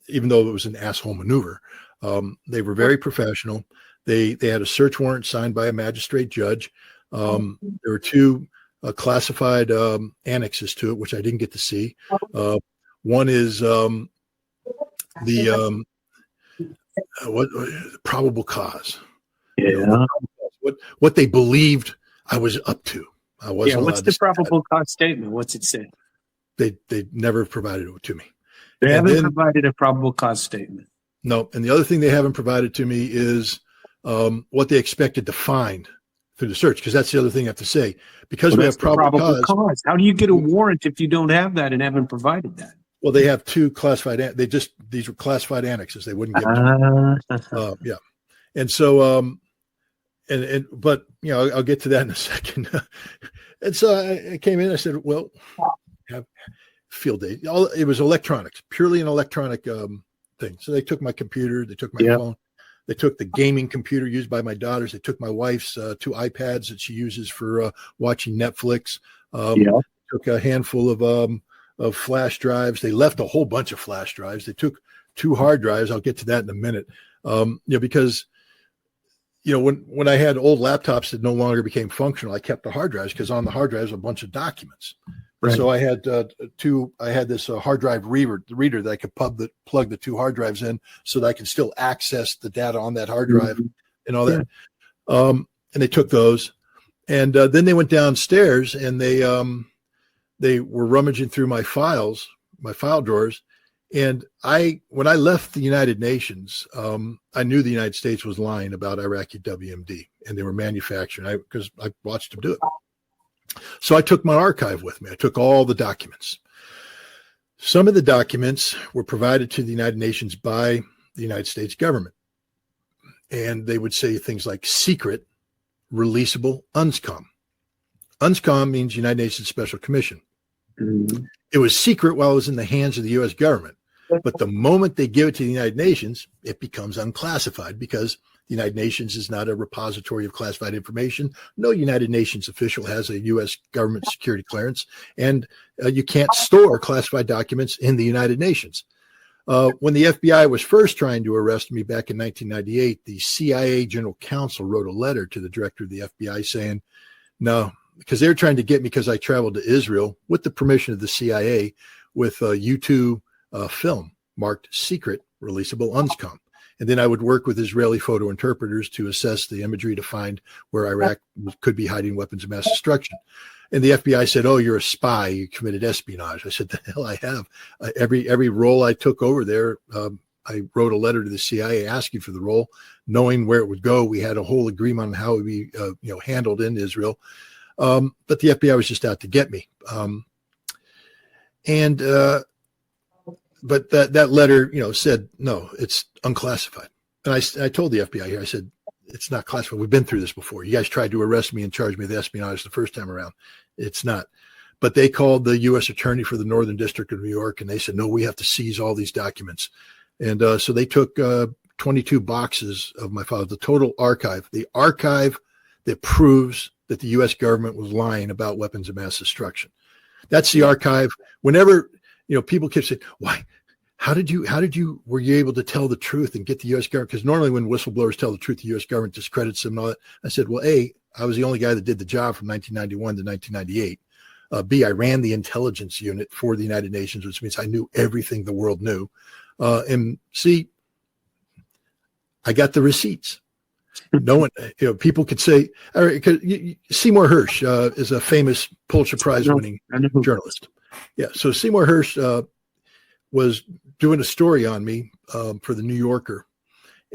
Speaker 4: even though it was an asshole maneuver, they were very professional. They had a search warrant signed by a magistrate judge. There were 2 classified annexes to it, which I didn't get to see. One is what probable cause. What they believed I was up to. I wasn't.
Speaker 3: What's the probable cause statement? What's it say?
Speaker 4: They never provided it to me.
Speaker 3: They haven't provided a probable cause statement.
Speaker 4: No, and the other thing they haven't provided to me is what they expected to find through the search, because that's the other thing I have to say. Because we have probable cause.
Speaker 3: How do you get a warrant if you don't have that and haven't provided that?
Speaker 4: Well, they have 2 classified. These were classified annexes. They wouldn't give them to me. And so, but I'll get to that in a second. And so I came in. I said, well, have field day. It was electronics, purely an electronic thing. So they took my computer. They took my phone. They took the gaming computer used by my daughters. They took my wife's 2 iPads that she uses for watching Netflix. Took a handful of flash drives. They left a whole bunch of flash drives. They took 2 hard drives. I'll get to that in a minute. Because when I had old laptops that no longer became functional, I kept the hard drives because on the hard drives a bunch of documents. Right. So I had I had this hard drive reader that I could plug the 2 hard drives in so that I could still access the data on that hard drive and all that. And they took those, and then they went downstairs and they were rummaging through my files my file drawers. And when I left the United Nations, I knew the United States was lying about Iraqi WMD, and they were manufacturing, because I watched them do it. So I took my archive with me. I took all the documents. Some of the documents were provided to the United Nations by the United States government. And they would say things like secret, releasable, UNSCOM. UNSCOM means United Nations Special Commission. Mm-hmm. It was secret while it was in the hands of the U.S. government. But the moment they give it to the United Nations, it becomes unclassified, because the United Nations is not a repository of classified information. No United Nations official has a U.S. government security clearance, and you can't store classified documents in the United Nations. When the FBI was first trying to arrest me back in 1998, the CIA General Counsel wrote a letter to the director of the FBI saying, no, because they were trying to get me because I traveled to Israel with the permission of the CIA with a U2 film marked secret, releasable, UNSCOM. And then I would work with Israeli photo interpreters to assess the imagery to find where Iraq could be hiding weapons of mass destruction. And the FBI said, oh, you're a spy. You committed espionage. I said, the hell I have. Every role I took over there, I wrote a letter to the CIA asking for the role, knowing where it would go. We had a whole agreement on how it would be handled in Israel. But the FBI was just out to get me. But that letter, said, no, it's unclassified. And I told the FBI here, I said, it's not classified. We've been through this before. You guys tried to arrest me and charge me with espionage the first time around. It's not. But they called the U.S. attorney for the Northern District of New York, and they said, no, we have to seize all these documents. And so they took 22 boxes of my files, the total archive, the archive that proves that the U.S. government was lying about weapons of mass destruction. That's the archive. Whenever people keep saying, why, were you able to tell the truth and get the U.S. government? Because normally when whistleblowers tell the truth, the U.S. government discredits them and all that. I said, well, A, I was the only guy that did the job from 1991 to 1998. B, I ran the intelligence unit for the United Nations, which means I knew everything the world knew. And C, I got the receipts. No one, people could say, Seymour Hersh is a famous Pulitzer Prize winning journalist. Yeah. So Seymour Hersh was doing a story on me for the New Yorker,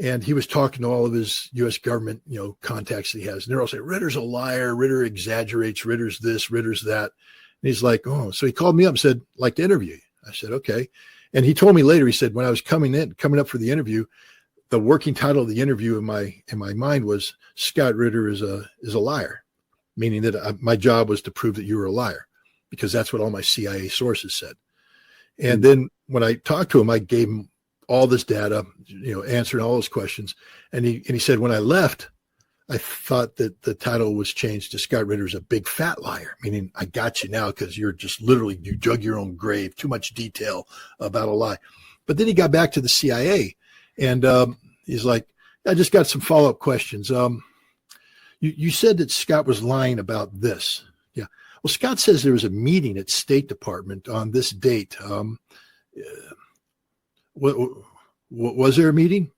Speaker 4: and he was talking to all of his U.S. government, contacts that he has. And they're all saying, Ritter's a liar. Ritter exaggerates. Ritter's this, Ritter's that. And he's like, oh, so he called me up and said, like to interview you. I said, okay. And he told me later, he said, when I was coming up for the interview, the working title of the interview in my mind was Scott Ritter is a liar, meaning that my job was to prove that you were a liar, because that's what all my CIA sources said. And then when I talked to him, I gave him all this data, answering all those questions. And he said, when I left, I thought that the title was changed to Scott Ritter's a big fat liar, meaning I got you now because you're just literally, you dug your own grave, too much detail about a lie. But then he got back to the CIA and he's like, I just got some follow-up questions. You said that Scott was lying about this. Yeah. Well, Scott says there was a meeting at State Department on this date. Was there a meeting?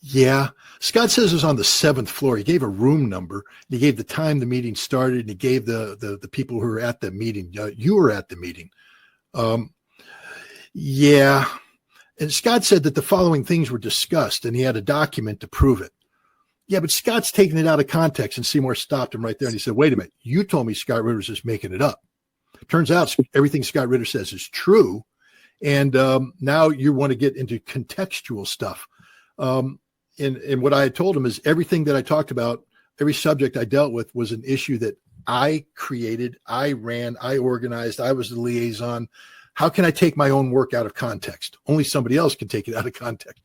Speaker 4: Yeah. Scott says it was on the 7th floor. He gave a room number. He gave the time the meeting started, and he gave the people who were at the meeting. You were at the meeting. Yeah. And Scott said that the following things were discussed, and he had a document to prove it. Yeah, but Scott's taking it out of context, and Seymour stopped him right there, and he said, wait a minute, you told me Scott Ritter's just making it up. Turns out everything Scott Ritter says is true, and now you want to get into contextual stuff. And what I had told him is everything that I talked about, every subject I dealt with was an issue that I created, I ran, I organized, I was the liaison. How can I take my own work out of context? Only somebody else can take it out of context.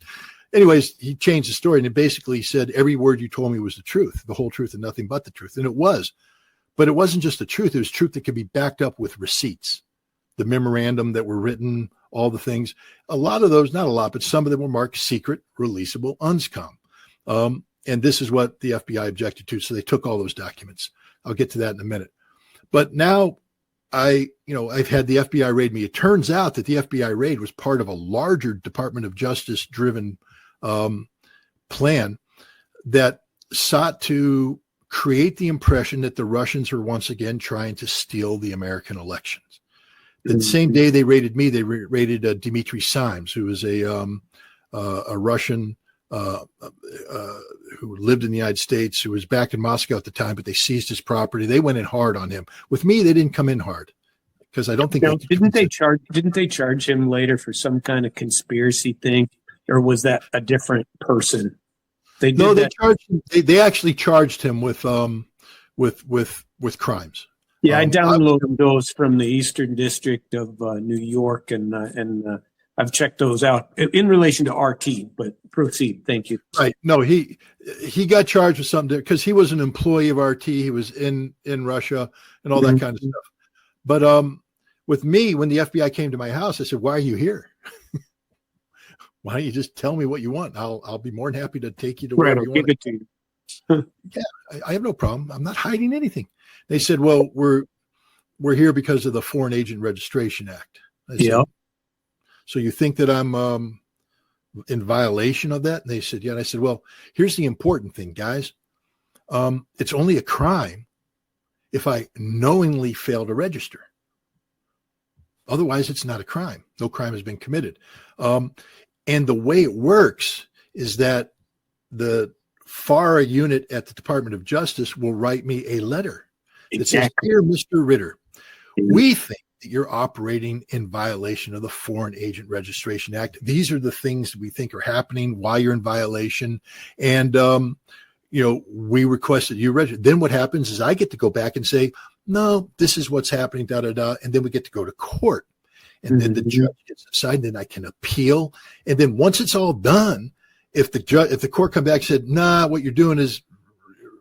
Speaker 4: Anyways, he changed the story, and it basically said every word you told me was the truth, the whole truth and nothing but the truth. And it was. But it wasn't just the truth. It was truth that could be backed up with receipts, the memorandum that were written, all the things. A lot of those, not a lot, but some of them were marked secret, releasable, UNSCOM. And this is what the FBI objected to. So they took all those documents. I'll get to that in a minute. But now I've had the FBI raid me. It turns out that the FBI raid was part of a larger Department of Justice driven plan that sought to create the impression that the Russians are once again trying to steal the American elections. The same day they raided me, they raided Dmitry Simes, who was a Russian who lived in the United States, who was back in Moscow at the time, but they seized his property. They went in hard on him. With me, they didn't come in hard because I don't think
Speaker 3: didn't they charge him later for some kind of conspiracy thing, or was that a different person? They
Speaker 4: charged him. They actually charged him with crimes.
Speaker 3: Yeah, I downloaded those from the Eastern District of New York, and I've checked those out in relation to RT. But proceed, thank you.
Speaker 4: Right? No, he got charged with something because he was an employee of RT. He was in Russia and all that kind of stuff. But with me, when the FBI came to my house, I said, "Why are you here? Why don't you just tell me what you want? I'll be more than happy to take you to wherever you want."
Speaker 3: To you.
Speaker 4: Yeah, I have no problem. I'm not hiding anything. They said, "Well, we're here because of the Foreign Agent Registration Act."
Speaker 3: Yeah.
Speaker 4: So you think that I'm in violation of that? And they said, "Yeah." And I said, "Well, here's the important thing, guys. It's only a crime if I knowingly fail to register. Otherwise, it's not a crime. No crime has been committed." And the way it works is that the FARA unit at the Department of Justice will write me a letter that says, "Dear Mr. Ritter, we think that you're operating in violation of the Foreign Agent Registration Act. These are the things we think are happening, why you're in violation. And, we request that you register." Then what happens is I get to go back and say, "No, this is what's happening, da, da, da." And then we get to go to court. And then the judge gets to decide, and then I can appeal. And then once it's all done, if the court come back and said, "Nah, what you're doing is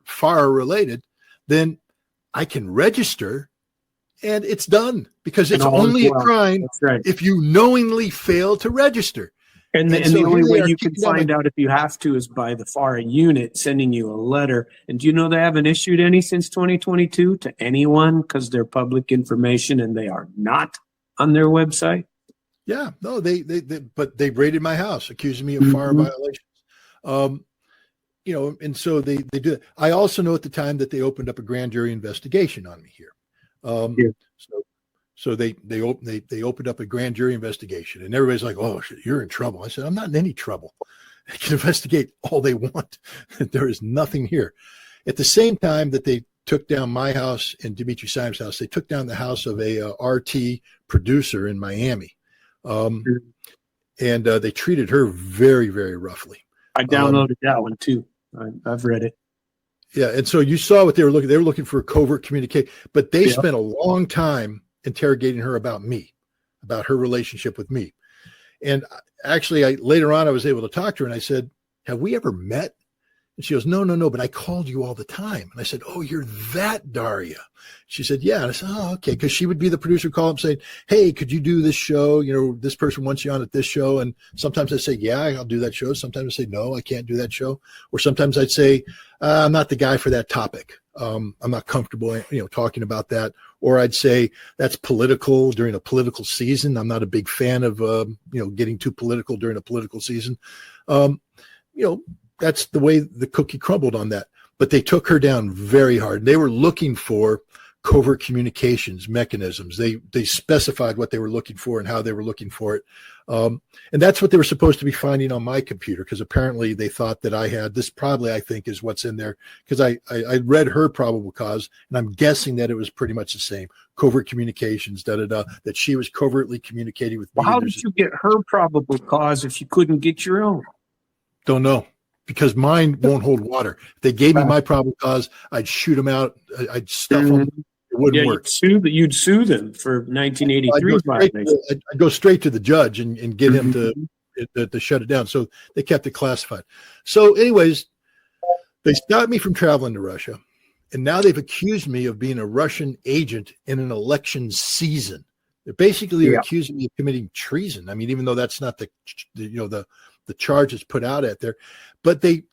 Speaker 4: FARA related," then I can register and it's done, because it's only a crime if you knowingly fail to register.
Speaker 3: And the only way you can find out if you have to is by the FARA unit sending you a letter. And do you know they haven't issued any since 2022 to anyone because they're public information and they are not on their website?
Speaker 4: Yeah, no, but they raided my house, accusing me of FARA violations. And so they do it. I also know at the time that they opened up a grand jury investigation on me here. So they opened up a grand jury investigation, and everybody's like, "Oh, you're in trouble." I said, "I'm not in any trouble. They can investigate all they want. There is nothing here." At the same time that they took down my house and Dmitry Simes' house, they took down the house of a RT producer in Miami. And they treated her very, very roughly.
Speaker 3: I downloaded that one too. I've read it.
Speaker 4: Yeah, and so you saw what they were looking. They were looking for covert communication, but they spent a long time interrogating her about me, about her relationship with me. And actually, later on, I was able to talk to her, and I said, "Have we ever met?" And she goes, No, but I called you all the time." And I said, "Oh, you're that Daria." She said, "Yeah." And I said, "Oh, okay." Because she would be the producer, call up saying, "Hey, could you do this show? This person wants you on at this show." And sometimes I say, "Yeah, I'll do that show." Sometimes I say, "No, I can't do that show." Or sometimes I'd say, "I'm not the guy for that topic. I'm not comfortable, talking about that." Or I'd say, "That's political during a political season. I'm not a big fan of, getting too political during a political season." That's the way the cookie crumbled on that. But they took her down very hard. They were looking for covert communications mechanisms. They specified what they were looking for and how they were looking for it. And that's what they were supposed to be finding on my computer, because apparently they thought that I had this. Probably, I think, is what's in there, because I read her probable cause, and I'm guessing that it was pretty much the same. Covert communications, that she was covertly communicating with me.
Speaker 3: Well, how did you get her probable cause if you couldn't get your own?
Speaker 4: Don't know. Because mine won't hold water. If they gave me my probable cause, I'd shoot them out. I'd stuff them. It wouldn't work.
Speaker 3: You'd sue them for 1983 violation.
Speaker 4: I'd go straight to the judge and get him to shut it down. So they kept it classified. So anyways, they stopped me from traveling to Russia. And now they've accused me of being a Russian agent in an election season. They're basically accusing me of committing treason. I mean, even though that's not the charge that's put out at there. But the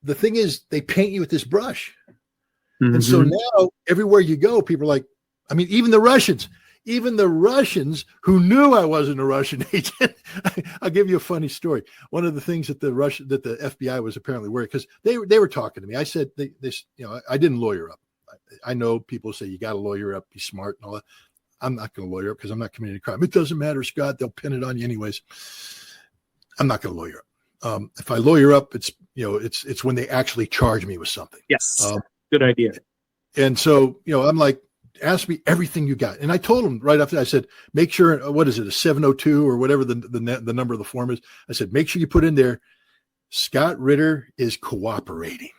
Speaker 4: thing is, they paint you with this brush. And so now everywhere you go, people are like, I mean, even the Russians who knew I wasn't a Russian agent. I'll give you a funny story. One of the things that the FBI was apparently worried, because they were talking to me. I said, I didn't lawyer up. I know people say you got to lawyer up, be smart and all that. I'm not going to lawyer up because I'm not committing a crime. It doesn't matter, Scott. They'll pin it on you anyways. I'm not going to lawyer up. If I lawyer up, it's when they actually charge me with something.
Speaker 3: Yes. Good idea.
Speaker 4: And so, I'm like, ask me everything you got. And I told him right after, I said, make sure, what is it, a 702 or whatever the number of the form is. I said, make sure you put in there, Scott Ritter is cooperating.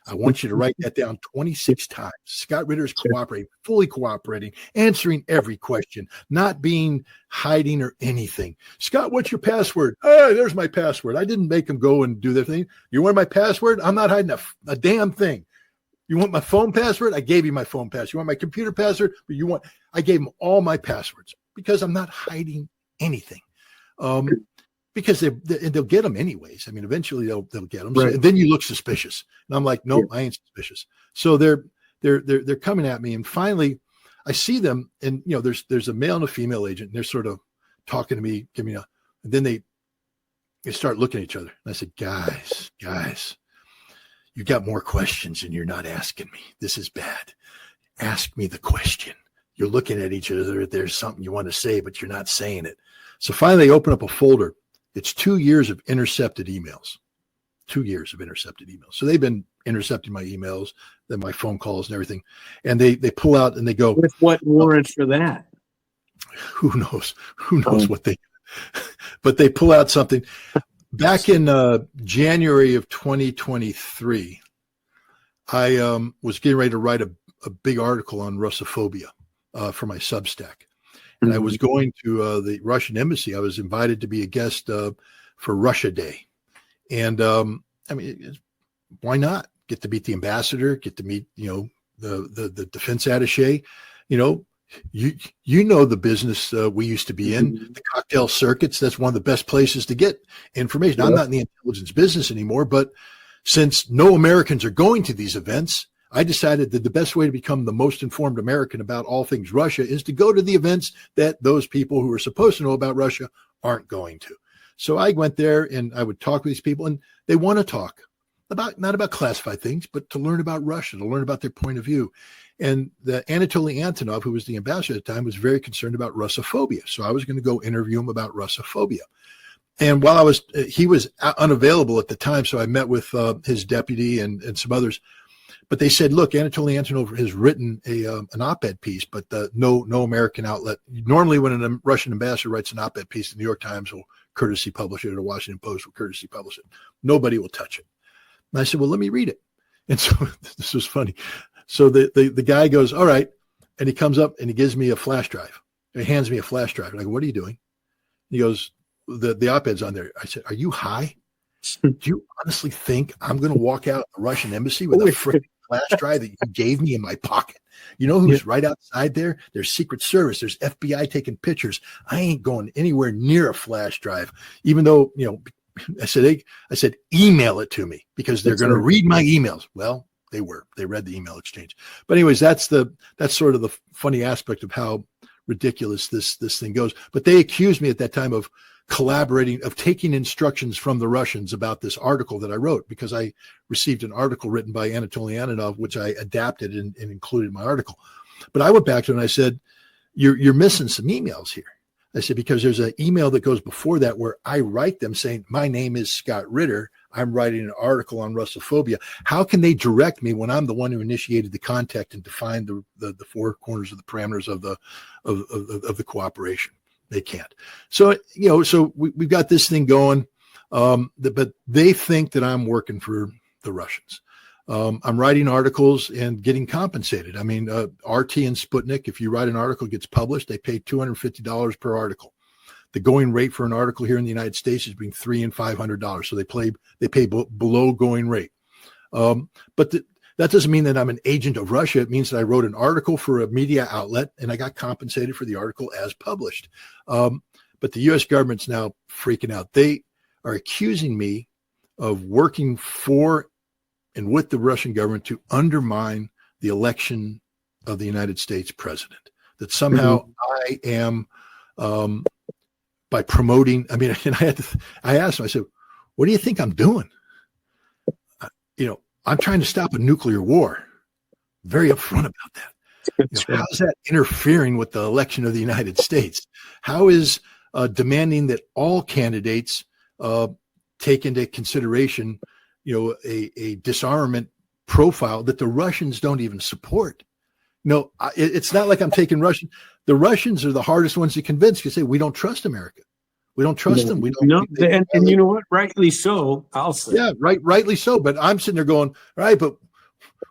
Speaker 4: I want you to write that down 26 times. Scott Ritter is cooperating, fully cooperating, answering every question, not being hiding or anything. Scott, what's your password? Hey, there's my password. I didn't make him go and do their thing. You want my password? I'm not hiding a damn thing. You want my phone password? I gave you my phone password. You want my computer password? I gave him all my passwords because I'm not hiding anything. Because they'll get them anyways. I mean, eventually they'll get them.
Speaker 3: Right.
Speaker 4: So, and then you look suspicious. And I'm like, nope, I ain't suspicious. So they're coming at me. And finally I see them, and there's a male and a female agent, and they're sort of talking to me, and then they start looking at each other. And I said, guys, you got more questions and you're not asking me. This is bad. Ask me the question. You're looking at each other. There's something you want to say, but you're not saying it. So finally they open up a folder. It's 2 years of intercepted emails. 2 years of intercepted emails. So they've been intercepting my emails, then my phone calls and everything. And they pull out and they go,
Speaker 3: with what warrant for that?
Speaker 4: Who knows what they, but they pull out something. Back in January of 2023, I was getting ready to write a big article on Russophobia for my Substack. And I was going to the Russian embassy. I was invited to be a guest for Russia Day. And why not? Get to meet the ambassador, get to meet, the defense attaché. You know the business we used to be in, the cocktail circuits. That's one of the best places to get information. I'm not in the intelligence business anymore, but since no Americans are going to these events, I decided that the best way to become the most informed American about all things Russia is to go to the events that those people who are supposed to know about Russia aren't going to. So I went there and I would talk with these people, and they want to talk not about classified things, but to learn about Russia, to learn about their point of view. And the Anatoly Antonov, who was the ambassador at the time, was very concerned about Russophobia. So I was going to go interview him about Russophobia. And while he was unavailable at the time, so I met with his deputy and some others. But they said, look, Anatoly Antonov has written an op-ed piece, but no American outlet. Normally when a Russian ambassador writes an op-ed piece, the New York Times will courtesy publish it, or the Washington Post will courtesy publish it. Nobody will touch it. And I said, well, let me read it. And so this was funny. So the guy goes, all right. And he comes up and he gives me a flash drive. He hands me a flash drive. And I go, what are you doing? He goes, the op-ed's on there. I said, are you high? Do you honestly think I'm going to walk out of the Russian embassy with a freaking flash drive that you gave me in my pocket? You know who's right outside there? There's Secret Service. There's FBI taking pictures. I ain't going anywhere near a flash drive, even though, I said, email it to me because they're going to read my emails. Well, they read the email exchange. But anyways, that's sort of the funny aspect of how ridiculous this thing goes. But they accused me at that time of collaborating, of taking instructions from the Russians about this article that I wrote, because I received an article written by Anatoly Antonov, which I adapted and included in my article. But I went back to it and I said, you're missing some emails here. I said, because there's an email that goes before that where I write them saying, my name is Scott Ritter. I'm writing an article on Russophobia. How can they direct me when I'm the one who initiated the contact and defined the four corners of the parameters of the cooperation? They can't. So, so we've got this thing going, but they think that I'm working for the Russians. I'm writing articles and getting compensated. I mean, RT and Sputnik, if you write an article, it gets published, they pay $250 per article. The going rate for an article here in the United States is between $300 and $500. So they pay below going rate. But that doesn't mean that I'm an agent of Russia. It means that I wrote an article for a media outlet and I got compensated for the article as published. But the U.S. government's now freaking out. They are accusing me of working for and with the Russian government to undermine the election of the United States president. That somehow I am, by promoting, and I asked him, I said, what do you think I'm doing? I'm trying to stop a nuclear war. Very upfront about that.
Speaker 3: That's right.
Speaker 4: How is that interfering with the election of the United States? How is demanding that all candidates take into consideration, a disarmament profile that the Russians don't even support? No, it's not like I'm taking Russian. The Russians are the hardest ones to convince because we don't trust America. We don't trust them. We don't.
Speaker 3: No, and you know what? Rightly so, I'll say.
Speaker 4: Yeah, rightly so. But I'm sitting there going, all right, but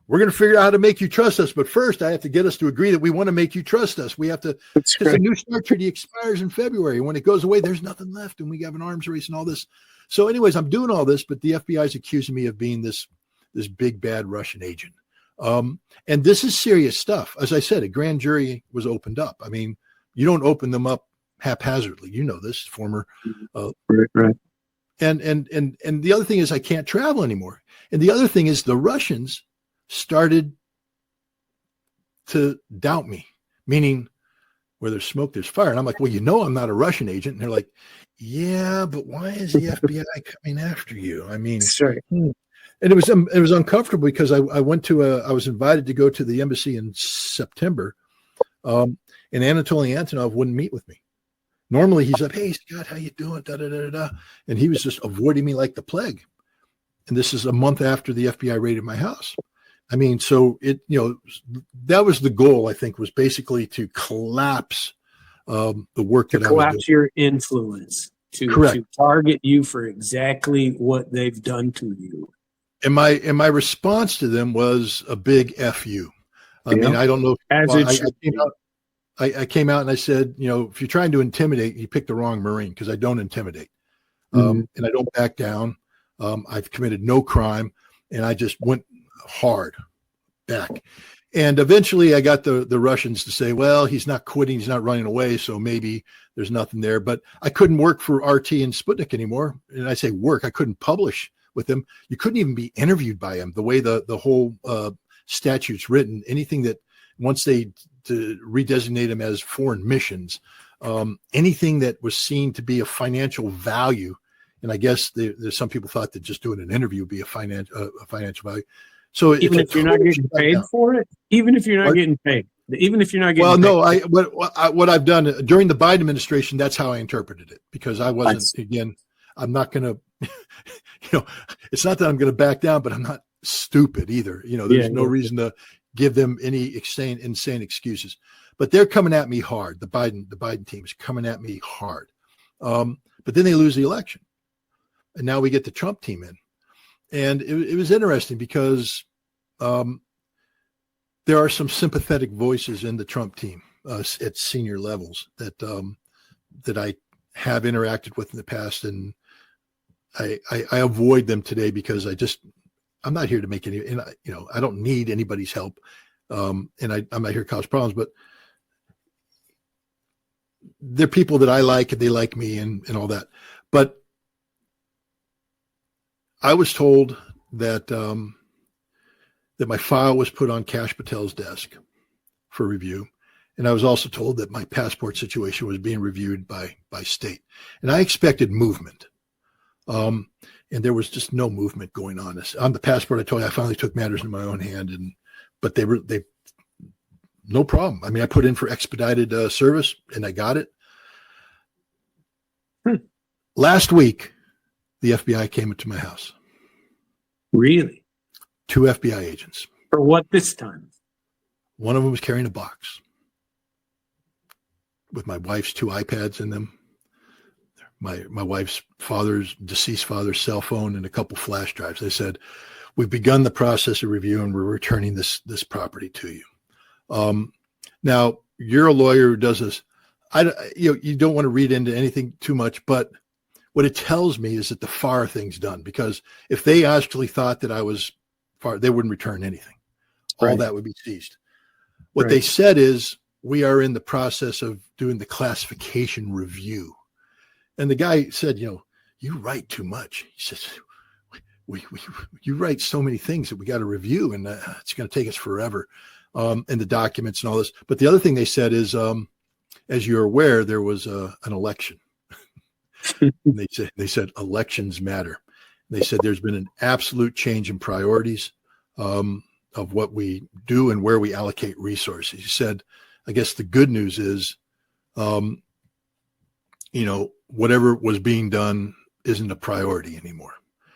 Speaker 4: we're going to figure out how to make you trust us. But first, I have to get us to agree that we want to make you trust us. We have to, because the New START treaty expires in February. When it goes away, there's nothing left, and we have an arms race and all this. So, anyways, I'm doing all this, but the FBI is accusing me of being this big bad Russian agent. And this is serious stuff. As I said, a grand jury was opened up. I mean, you don't open them up haphazardly. You know this, former.
Speaker 3: Right.
Speaker 4: And the other thing is I can't travel anymore. And the other thing is the Russians started to doubt me, meaning where there's smoke, there's fire. And I'm like, well, I'm not a Russian agent. And they're like, yeah, but why is the FBI coming after you? I mean,
Speaker 3: Sorry.
Speaker 4: And it was uncomfortable because I was invited to go to the embassy in September, and Anatoly Antonov wouldn't meet with me. Normally he's like, hey Scott, how you doing? Da, da, da, da, da. And he was just avoiding me like the plague. And this is a month after the FBI raided my house. I mean, so that was the goal, I think, was basically to collapse the work that I was doing.
Speaker 3: Collapse your influence, to target you for exactly what they've done to you.
Speaker 4: And my response to them was a big F you. I mean, I don't know. I came out and I said, if you're trying to intimidate, you picked the wrong Marine, because I don't intimidate. And I don't back down. I've committed no crime, and I just went hard back. And eventually I got the Russians to say, well, he's not quitting, he's not running away, so maybe there's nothing there. But I couldn't work for RT and Sputnik anymore. And I say work, I couldn't publish with them. You couldn't even be interviewed by him. The way the whole statute's written, anything that once they to redesignate them as foreign missions, anything that was seen to be a financial value. And I guess there's some people thought that just doing an interview would be a financial value. So
Speaker 3: even if you're not getting paid for it, even if you're not getting paid,
Speaker 4: well, no, what I've done during the Biden administration, that's how I interpreted it, because I wasn't, again, I'm not going to, it's not that I'm going to back down, but I'm not stupid either. There's no reason to give them any insane excuses, but they're coming at me hard. The Biden team is coming at me hard. But then they lose the election, and now we get the Trump team in. And it was interesting because there are some sympathetic voices in the Trump team at senior levels that I have interacted with in the past, and I avoid them today because I'm not here to make any, and I don't need anybody's help, and I'm not here to cause problems, but they're people that I like and they like me and all that. But I was told that that my file was put on Kash Patel's desk for review. And I was also told that my passport situation was being reviewed by state. And I expected movement. And there was just no movement going on. On the passport, I told you I finally took matters in my own hand, but they no problem. I mean, I put in for expedited service and I got it. Last week, the FBI came into my house.
Speaker 3: Really?
Speaker 4: 2 FBI agents.
Speaker 3: For what this time?
Speaker 4: One of them was carrying a box with my wife's 2 iPads in them, my wife's deceased father's cell phone, and a couple flash drives. They said, "We've begun the process of review, and we're returning this property to you." Now, you're a lawyer who does this. You don't want to read into anything too much, but what it tells me is that the FAR thing's done, because if they actually thought that I was FAR, they wouldn't return anything. All
Speaker 3: Right.
Speaker 4: that would be seized. What they said is, we are in the process of doing the classification review. And the guy said, you write too much. He says, you write so many things that we got to review, and it's going to take us forever. And the documents and all this. But the other thing they said is, as you're aware, there was an election. And they said elections matter. They said there's been an absolute change in priorities. of what we do and where we allocate resources. He said, I guess the good news is, whatever was being done isn't a priority anymore.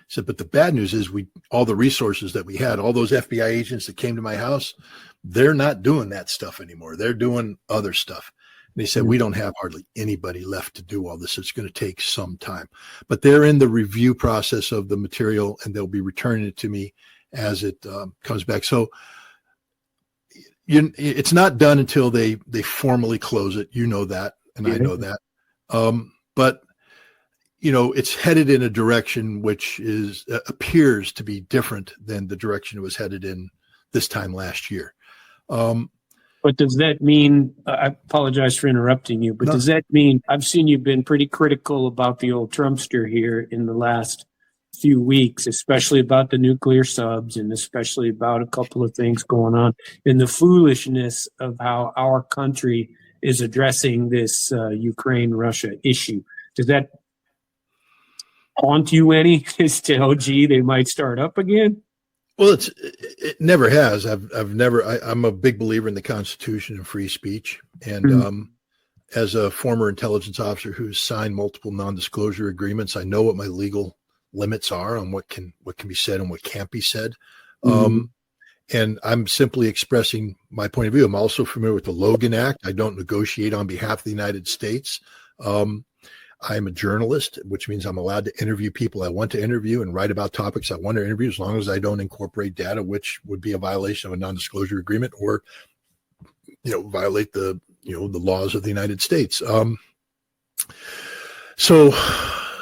Speaker 4: He said, but the bad news is all the resources that we had, all those FBI agents that came to my house, they're not doing that stuff anymore. They're doing other stuff. And he said, we don't have hardly anybody left to do all this. It's going to take some time, but they're in the review process of the material, and they'll be returning it to me as it comes back. So it's not done until they formally close it. You know that, and I know that. But it's headed in a direction which appears to be different than the direction it was headed in this time last year.
Speaker 3: But does that mean, I apologize for interrupting you, but does that mean, I've seen you've been pretty critical about the old Trumpster here in the last few weeks, especially about the nuclear subs and especially about a couple of things going on in the foolishness of how our country is addressing this Ukraine-Russia issue. Does that haunt you any as to, oh, gee, they might start up again?
Speaker 4: Well, it never has. I'm a big believer in the Constitution and free speech. And as a former intelligence officer who's signed multiple non-disclosure agreements, I know what my legal limits are on what can be said and what can't be said. And I'm simply expressing my point of view. I'm also familiar with the Logan Act. I don't negotiate on behalf of the United States. I'm a journalist, which means I'm allowed to interview people I want to interview and write about topics I want to interview, as long as I don't incorporate data, which would be a violation of a non-disclosure agreement or, violate the laws of the United States. So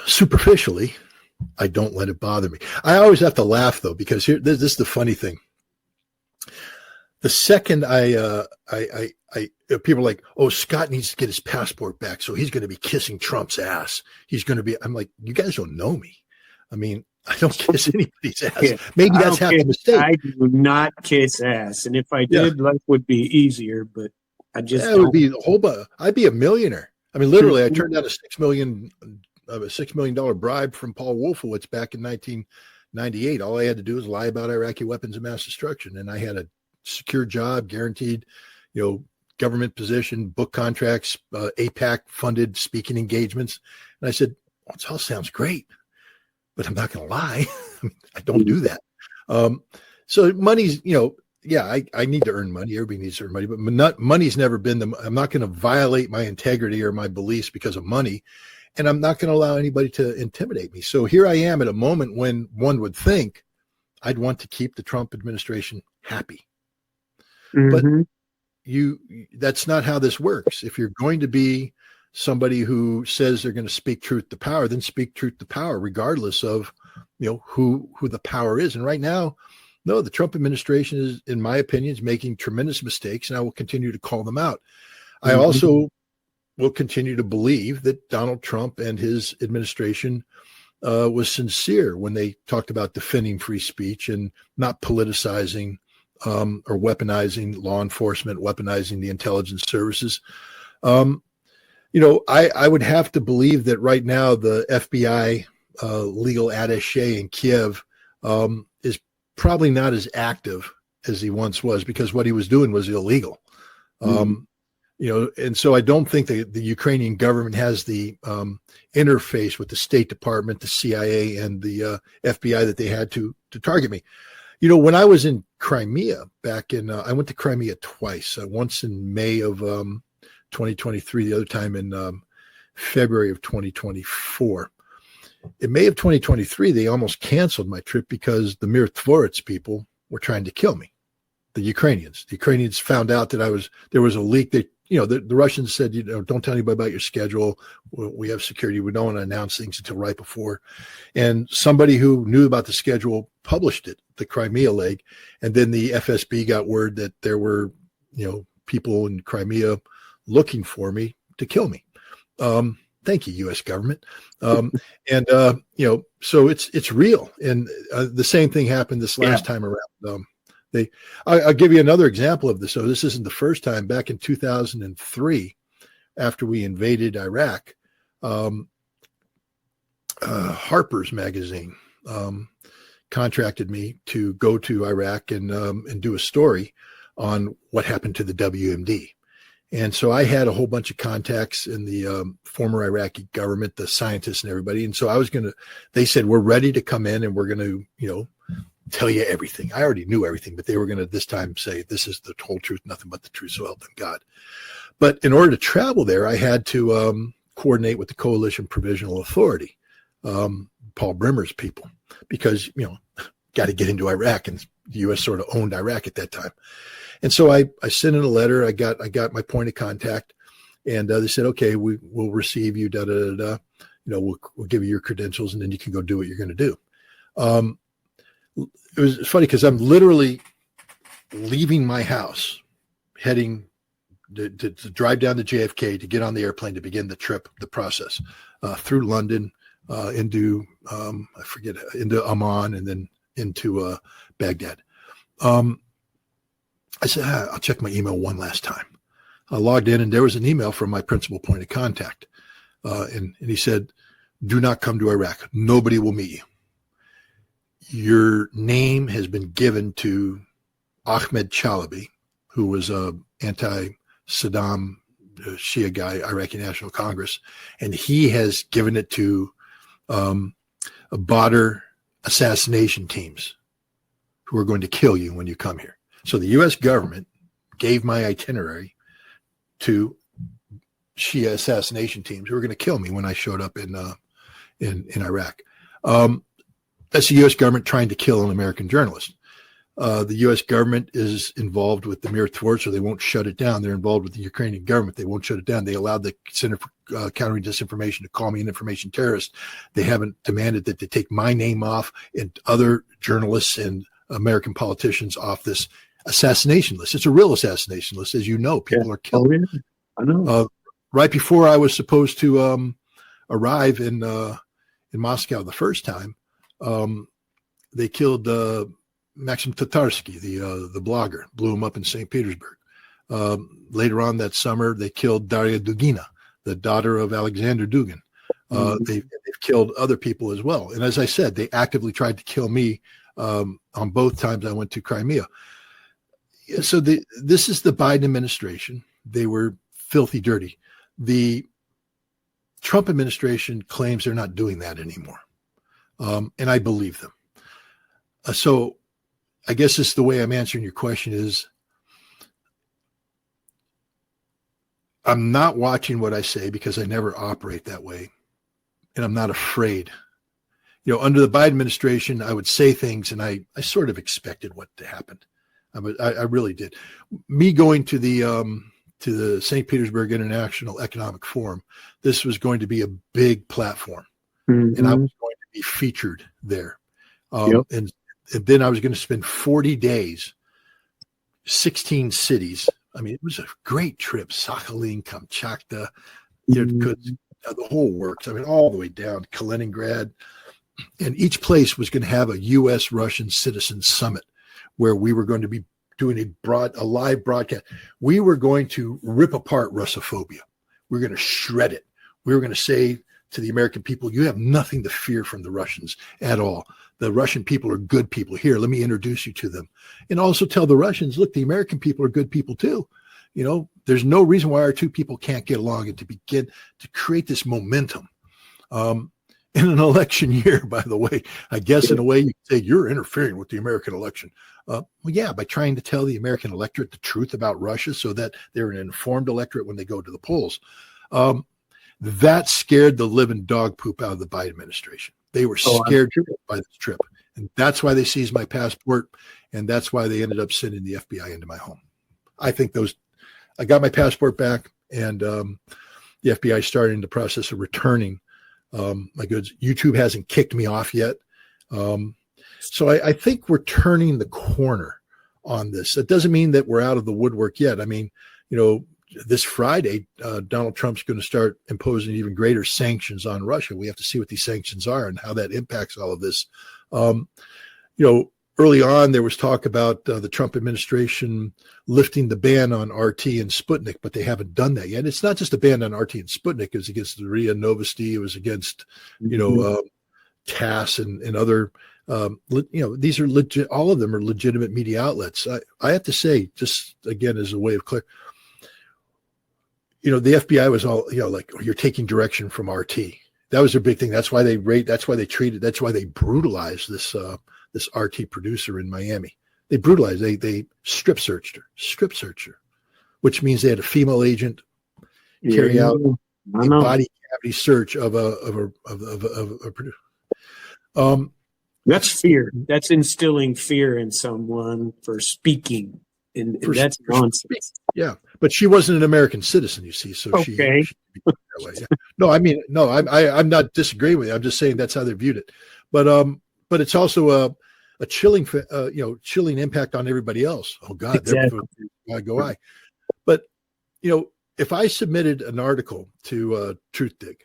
Speaker 4: superficially, I don't let it bother me. I always have to laugh though, because this is the funny thing. The second people are like, oh, Scott needs to get his passport back, so he's going to be kissing Trump's ass. I'm like, you guys don't know me. I mean, I don't kiss anybody's ass. Yeah, maybe that's half the mistake.
Speaker 3: I do not kiss ass, and if I did, life would be easier. But I just
Speaker 4: it would be a whole. I'd be a millionaire. I mean, literally, I turned down a $6 million bribe from Paul Wolfowitz back in 1998. All I had to do was lie about Iraqi weapons of mass destruction, and I had a secure job, guaranteed, government position, book contracts, APAC funded speaking engagements. And I said, well, it all sounds great, but I'm not going to lie. I don't do that. So money's, I need to earn money. Everybody needs to earn money, but money's never been I'm not going to violate my integrity or my beliefs because of money. And I'm not going to allow anybody to intimidate me. So here I am at a moment when one would think I'd want to keep the Trump administration happy. But that's not how this works. If you're going to be somebody who says they're going to speak truth to power, then speak truth to power, regardless of, who the power is. And right now, no, the Trump administration is, in my opinion, is making tremendous mistakes, and I will continue to call them out. I also will continue to believe that Donald Trump and his administration was sincere when they talked about defending free speech and not politicizing or weaponizing law enforcement, weaponizing the intelligence services. I would have to believe that right now the FBI legal attaché in Kiev is probably not as active as he once was, because what he was doing was illegal. And so I don't think the Ukrainian government has the interface with the State Department, the CIA, and the FBI that they had to target me. When I was in Crimea back in, I went to Crimea twice, once in May of 2023, the other time in February of 2024. In May of 2023, they almost canceled my trip because the Mirotvorets people were trying to kill me. The Ukrainians found out that there was a leak. That the Russians said, don't tell anybody about your schedule. We have security. We don't want to announce things until right before. And somebody who knew about the schedule published it, the Crimea leg. And then the FSB got word that there were, people in Crimea looking for me to kill me. Thank you, U.S. government. So it's real. And the same thing happened this last time around. I'll give you another example of this. So this isn't the first time. Back in 2003, after we invaded Iraq, Harper's Magazine contracted me to go to Iraq and do a story on what happened to the WMD. And so I had a whole bunch of contacts in the former Iraqi government, the scientists and everybody. And so they said, we're ready to come in and we're going to, tell you everything. I already knew everything, but they were going to this time say, this is the whole truth, nothing but the truth, so help them God. But in order to travel there, I had to coordinate with the Coalition Provisional Authority, Paul Bremer's people, because, got to get into Iraq, and the U.S. sort of owned Iraq at that time. And so I sent in a letter. I got my point of contact, and they said, okay, we'll receive you, we'll give you your credentials, and then you can go do what you're going to do. It was funny because I'm literally leaving my house, heading to drive down to JFK to get on the airplane to begin the trip, the process, through London, into into Amman, and then into Baghdad. I said, I'll check my email one last time. I logged in, and there was an email from my principal point of contact. And he said, do not come to Iraq. Nobody will meet you. Your name has been given to Ahmed Chalabi, who was a anti-Saddam Shia guy, Iraqi National Congress, and he has given it to Badr assassination teams who are going to kill you when you come here. So the U.S. government gave my itinerary to Shia assassination teams who were going to kill me when I showed up in Iraq. That's the U.S. government trying to kill an American journalist. The U.S. government is involved with the Mir Tворцы, so they won't shut it down. They're involved with the Ukrainian government. They won't shut it down. They allowed the Center for Countering Disinformation to call me an information terrorist. They haven't demanded that they take my name off and other journalists and American politicians off this assassination list. It's a real assassination list. As you know, people are killed.
Speaker 3: I know.
Speaker 4: Right before I was supposed to arrive in Moscow the first time, they killed Maxim Tatarsky, the blogger, blew him up in St. Petersburg. Later on that summer, they killed Daria Dugina, the daughter of Alexander Dugin. They've killed other people as well. And as I said, they actively tried to kill me on both times I went to Crimea. So this is the Biden administration. They were filthy dirty. The Trump administration claims they're not doing that anymore. And I believe them. So I guess this is the way I'm answering your question is I'm not watching what I say because I never operate that way. And I'm not afraid. Under the Biden administration, I would say things and I sort of expected what to happen. I really did. Me going to the St. Petersburg International Economic Forum, this was going to be a big platform. And I was going to be featured there. And then I was going to spend 40 days, 16 cities. I mean, it was a great trip. Sakhalin, Kamchatka, the whole works. I mean, all the way down to Kaliningrad. And each place was going to have a U.S.-Russian citizen summit where we were going to be doing a live broadcast. We were going to rip apart Russophobia. We were going to shred it. We were going to say to the American people, you have nothing to fear from the Russians at all. The Russian people are good people. Here, let me introduce you to them. And also tell the Russians, look, the American people are good people too. There's no reason why our two people can't get along, and to begin to create this momentum. In an election year, by the way, I guess in a way you could say you're interfering with the American election. Well, yeah, by trying to tell the American electorate the truth about Russia so that they're an informed electorate when they go to the polls. That scared the living dog poop out of the Biden administration. They were scared by this trip. And that's why they seized my passport. And that's why they ended up sending the FBI into my home. I think I got my passport back, and the FBI started in the process of returning my goods. YouTube hasn't kicked me off yet. So I think we're turning the corner on this. That doesn't mean that we're out of the woodwork yet. I mean, this Friday, Donald Trump's going to start imposing even greater sanctions on Russia. We have to see what these sanctions are and how that impacts all of this. Early on, there was talk about the Trump administration lifting the ban on RT and Sputnik, but they haven't done that yet. It's not just a ban on RT and Sputnik. It was against the RIA Novosti. It was against, TASS and other These are legit. All of them are legitimate media outlets. I have to say, just again as a way of clear, the FBI was all, like, you're taking direction from RT. That was their big thing. That's why they brutalized this RT producer in Miami. They brutalized. They strip searched her, which means they had a female agent carry out a body cavity search of a producer.
Speaker 3: That's fear. That's instilling fear in someone for speaking, and that's nonsense.
Speaker 4: Yeah, but she wasn't an American citizen, you see, so she that way. Yeah. No, I mean, no, I'm not disagreeing with you. I'm just saying that's how they viewed it. But it's also a chilling impact on everybody else. Oh God,
Speaker 3: exactly.
Speaker 4: Go I. But if I submitted an article to TruthDig,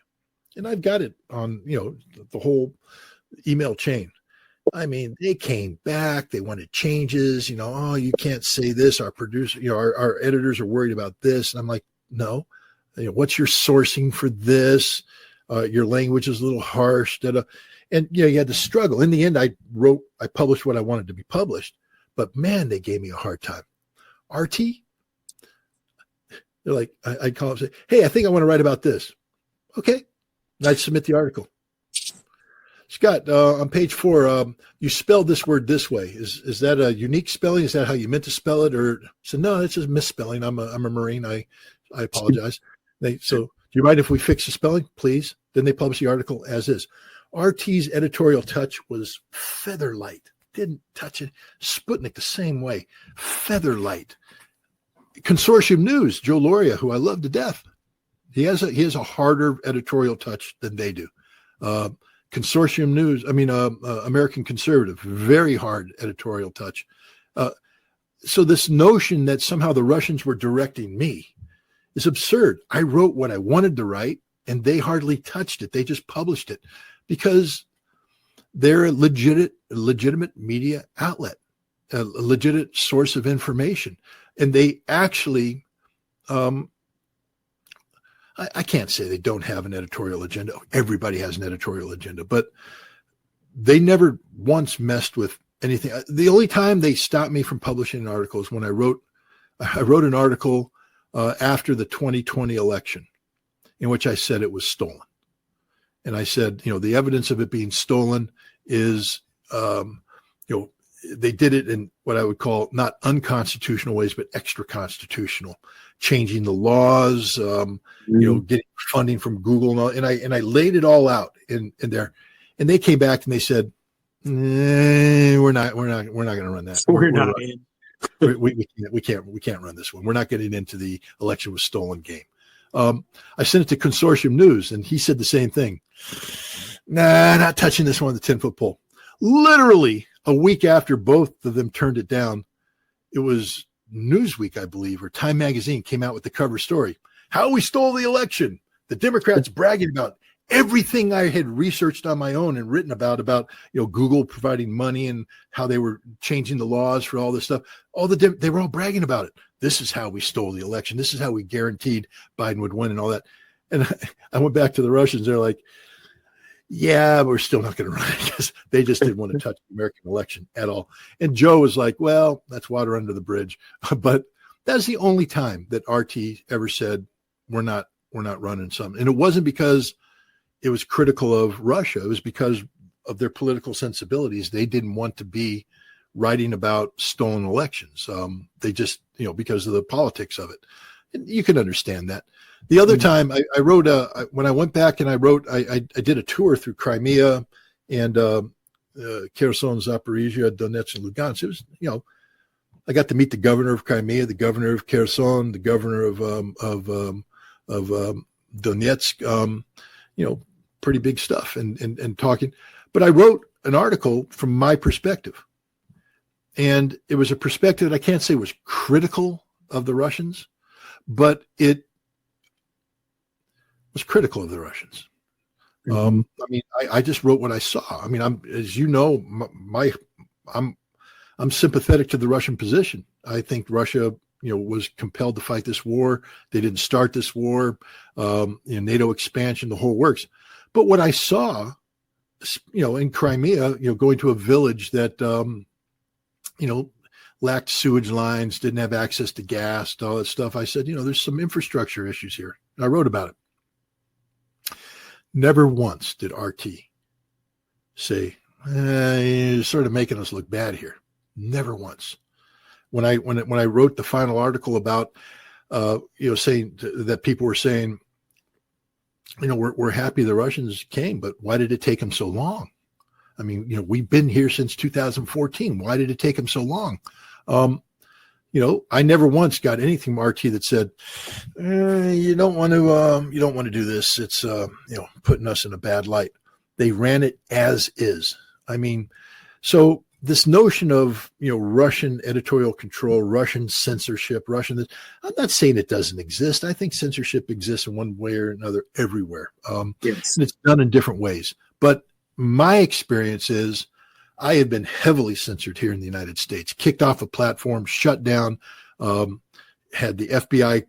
Speaker 4: and I've got it on the whole email chain. I mean, they came back. They wanted changes. Oh, you can't say this. Our producer, our editors are worried about this. And I'm like, no. What's your sourcing for this? Your language is a little harsh. And you had to struggle. In the end, I published what I wanted to be published. But man, they gave me a hard time. RT, they're like, I'd call up and say, hey, I think I want to write about this. Okay. And I'd submit the article. Scott, on page 4, you spelled this word this way. Is that a unique spelling? Is that how you meant to spell it? Or so? No, it's just misspelling. I'm a Marine. I apologize. So do you mind if we fix the spelling, please? Then they publish the article as is. RT's editorial touch was feather light. Didn't touch it. Sputnik the same way. Feather light. Consortium News, Joe Loria, who I love to death. He has a harder editorial touch than they do. Consortium News, American Conservative, very hard editorial touch. So this notion that somehow the Russians were directing me is absurd. I wrote what I wanted to write, and they hardly touched it. They just published it because they're a legitimate media outlet, a legitimate source of information. And they actually, I can't say they don't have an editorial agenda. Everybody has an editorial agenda, but they never once messed with anything. The only time they stopped me from publishing an article is when I wrote an article after the 2020 election in which I said it was stolen. And I said, the evidence of it being stolen is, they did it in what I would call not unconstitutional ways, but extra constitutional, changing the laws, getting funding from Google and all. And I laid it all out in there, and they came back and they said, we're not going to run that. We can't run this one. We're not getting into the election was stolen game. I sent it to Consortium News, and he said the same thing. Nah, not touching this one with the 10-foot pole. Literally a week after both of them turned it down, it was Newsweek, I believe, or Time Magazine came out with the cover story. How we stole the election. The Democrats bragging about everything I had researched on my own and written about Google providing money and how they were changing the laws for all this stuff. They were all bragging about it. This is how we stole the election. This is how we guaranteed Biden would win and all that. And I went back to the Russians. They're like, yeah, we're still not going to run it because they just didn't want to touch the American election at all. And Joe was like, well, that's water under the bridge. But that's the only time that RT ever said, we're not running something. And it wasn't because it was critical of Russia. It was because of their political sensibilities. They didn't want to be writing about stolen elections. They just, because of the politics of it. And you can understand that. The other time I wrote, when I went back and I wrote, I did a tour through Crimea and Kherson, Zaporizhia, Donetsk, and Lugansk. It was, I got to meet the governor of Crimea, the governor of Kherson, the governor of Donetsk, pretty big stuff and talking. But I wrote an article from my perspective. And it was a perspective that I can't say was critical of the Russians, but it was critical of the Russians. I just wrote what I saw. I'm sympathetic to the Russian position. I think Russia, was compelled to fight this war. They didn't start this war. NATO expansion, the whole works. But what I saw in Crimea, going to a village that, lacked sewage lines, didn't have access to gas, all that stuff. I said, there's some infrastructure issues here. I wrote about it. Never once did RT say, you're sort of making us look bad here. Never once. When I wrote the final article about, saying that people were saying, we're happy the Russians came, but why did it take them so long? I mean, we've been here since 2014. Why did it take them so long? I never once got anything from RT that said, you don't want to do this. It's, putting us in a bad light. They ran it as is. I mean, so this notion of, Russian editorial control, Russian censorship, I'm not saying it doesn't exist. I think censorship exists in one way or another everywhere.
Speaker 3: Yes.
Speaker 4: And it's done in different ways. But my experience is I had been heavily censored here in the United States, kicked off a platform, shut down, had the FBI,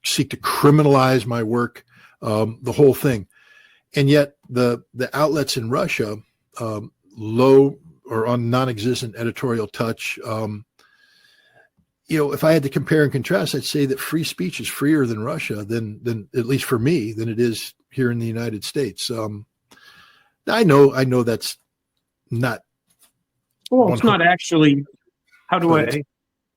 Speaker 4: seek to criminalize my work, the whole thing. And yet the outlets in Russia, low or on non-existent editorial touch. If I had to compare and contrast, I'd say that free speech is freer than Russia, than at least for me, than it is here in the United States. I know that's not.
Speaker 3: Well, it's not actually. How do I?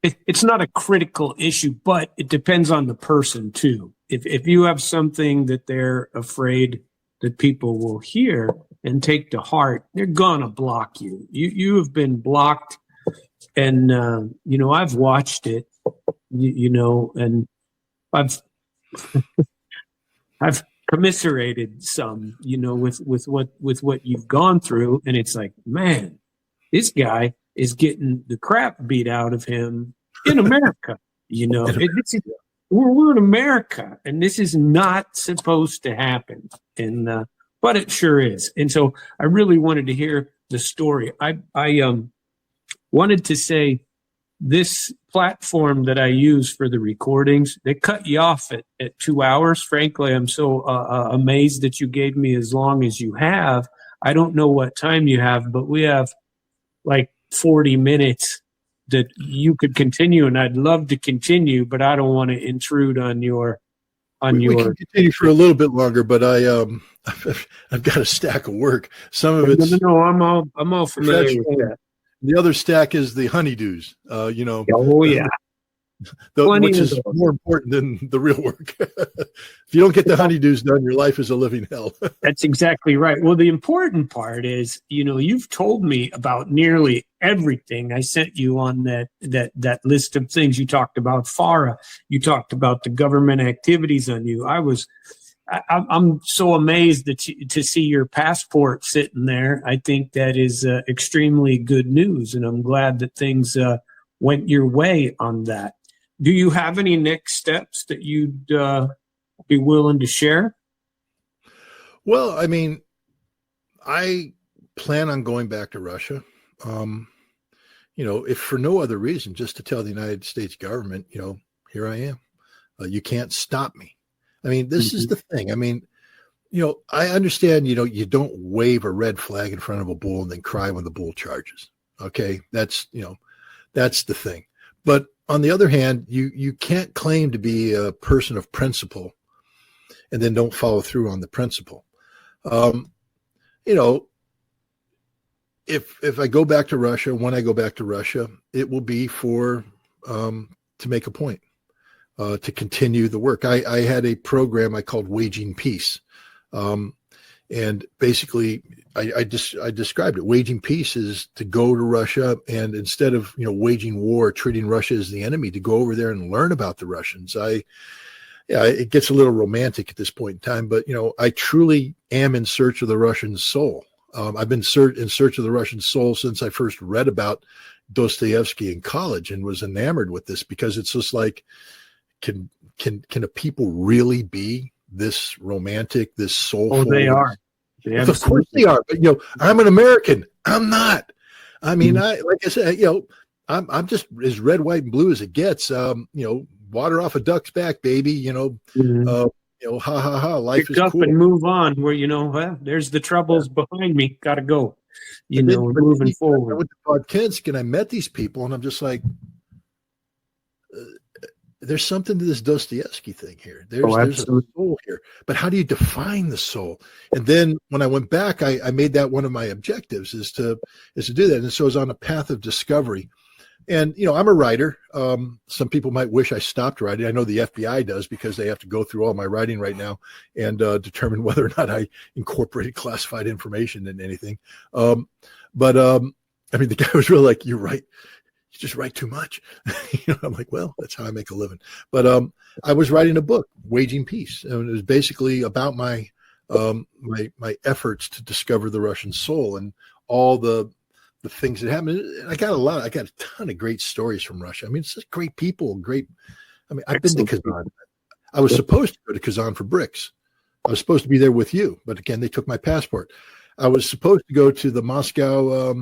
Speaker 3: It's not a critical issue, but it depends on the person too. If you have something that they're afraid that people will hear and take to heart, they're gonna block you. You have been blocked, and I've watched it, and I've commiserated some, with what you've gone through, and it's like, man, this guy is getting the crap beat out of him in America. We're in America, and this is not supposed to happen. And but it sure is. And so I really wanted to hear the story. I wanted to say this platform that I use for the recordings, they cut you off at 2 hours. Frankly, I'm so amazed that you gave me as long as you have. I don't know what time you have, but we have like 40 minutes that you could continue, and I'd love to continue, but I don't want to intrude on your.
Speaker 4: We can continue for a little bit longer, but I've got a stack of work. Some of it's
Speaker 3: no. I'm all familiar with that.
Speaker 4: The other stack is the honeydews.
Speaker 3: Oh yeah,
Speaker 4: which is more important than the real work. If you don't get the honeydews done, your life is a living hell.
Speaker 3: That's exactly right. Well, the important part is, you've told me about nearly everything. I sent you on that list of things. You talked about FARA. You talked about the government activities on you. I'm so amazed to see your passport sitting there. I think that is extremely good news, and I'm glad that things went your way on that. Do you have any next steps that you'd be willing to share?
Speaker 4: Well, I mean, I plan on going back to Russia. If for no other reason, just to tell the United States government, here I am. You can't stop me. I mean, this is the thing. I mean, I understand, you don't wave a red flag in front of a bull and then cry when the bull charges. Okay. That's the thing. But on the other hand, you can't claim to be a person of principle and then don't follow through on the principle. If I go back to Russia, when I go back to Russia, it will be to make a point, to continue the work. I had a program I called Waging Peace. And basically I described it. Waging peace is to go to Russia and instead of, waging war, treating Russia as the enemy, to go over there and learn about the Russians. It gets a little romantic at this point in time, but I truly am in search of the Russian soul. I've been in search of the Russian soul since I first read about Dostoevsky in college and was enamored with this because it's just like, can a people really be this romantic, this soulful?
Speaker 3: Oh, they are.
Speaker 4: Of course they are. But I'm an American. I'm not. I mean, like I said, I'm just as red, white, and blue as it gets. Water off a duck's back, baby. Ha ha ha, life
Speaker 3: Pick
Speaker 4: is
Speaker 3: up
Speaker 4: cool.
Speaker 3: and move on. Where well, there's the troubles behind me. Got to go.
Speaker 4: But then
Speaker 3: Moving
Speaker 4: I
Speaker 3: forward.
Speaker 4: went to Podkinsk and I met these people, and I'm just like, there's something to this Dostoevsky thing here. There's a soul here, but how do you define the soul? And then when I went back, I made that one of my objectives is to do that. And so I was on a path of discovery. And, I'm a writer. Some people might wish I stopped writing. I know the FBI does because they have to go through all my writing right now and determine whether or not I incorporated classified information in anything. But the guy was really like, you're right. You just write too much. I'm like, well, that's how I make a living. But I was writing a book, Waging Peace. And it was basically about my efforts to discover the Russian soul and all the things that happened. I got a ton of great stories from Russia. It's just great people, I've been to Kazan. I was supposed to go to Kazan for BRICS. I was supposed to be there with you, but again, they took my passport. I was supposed to go to the Moscow,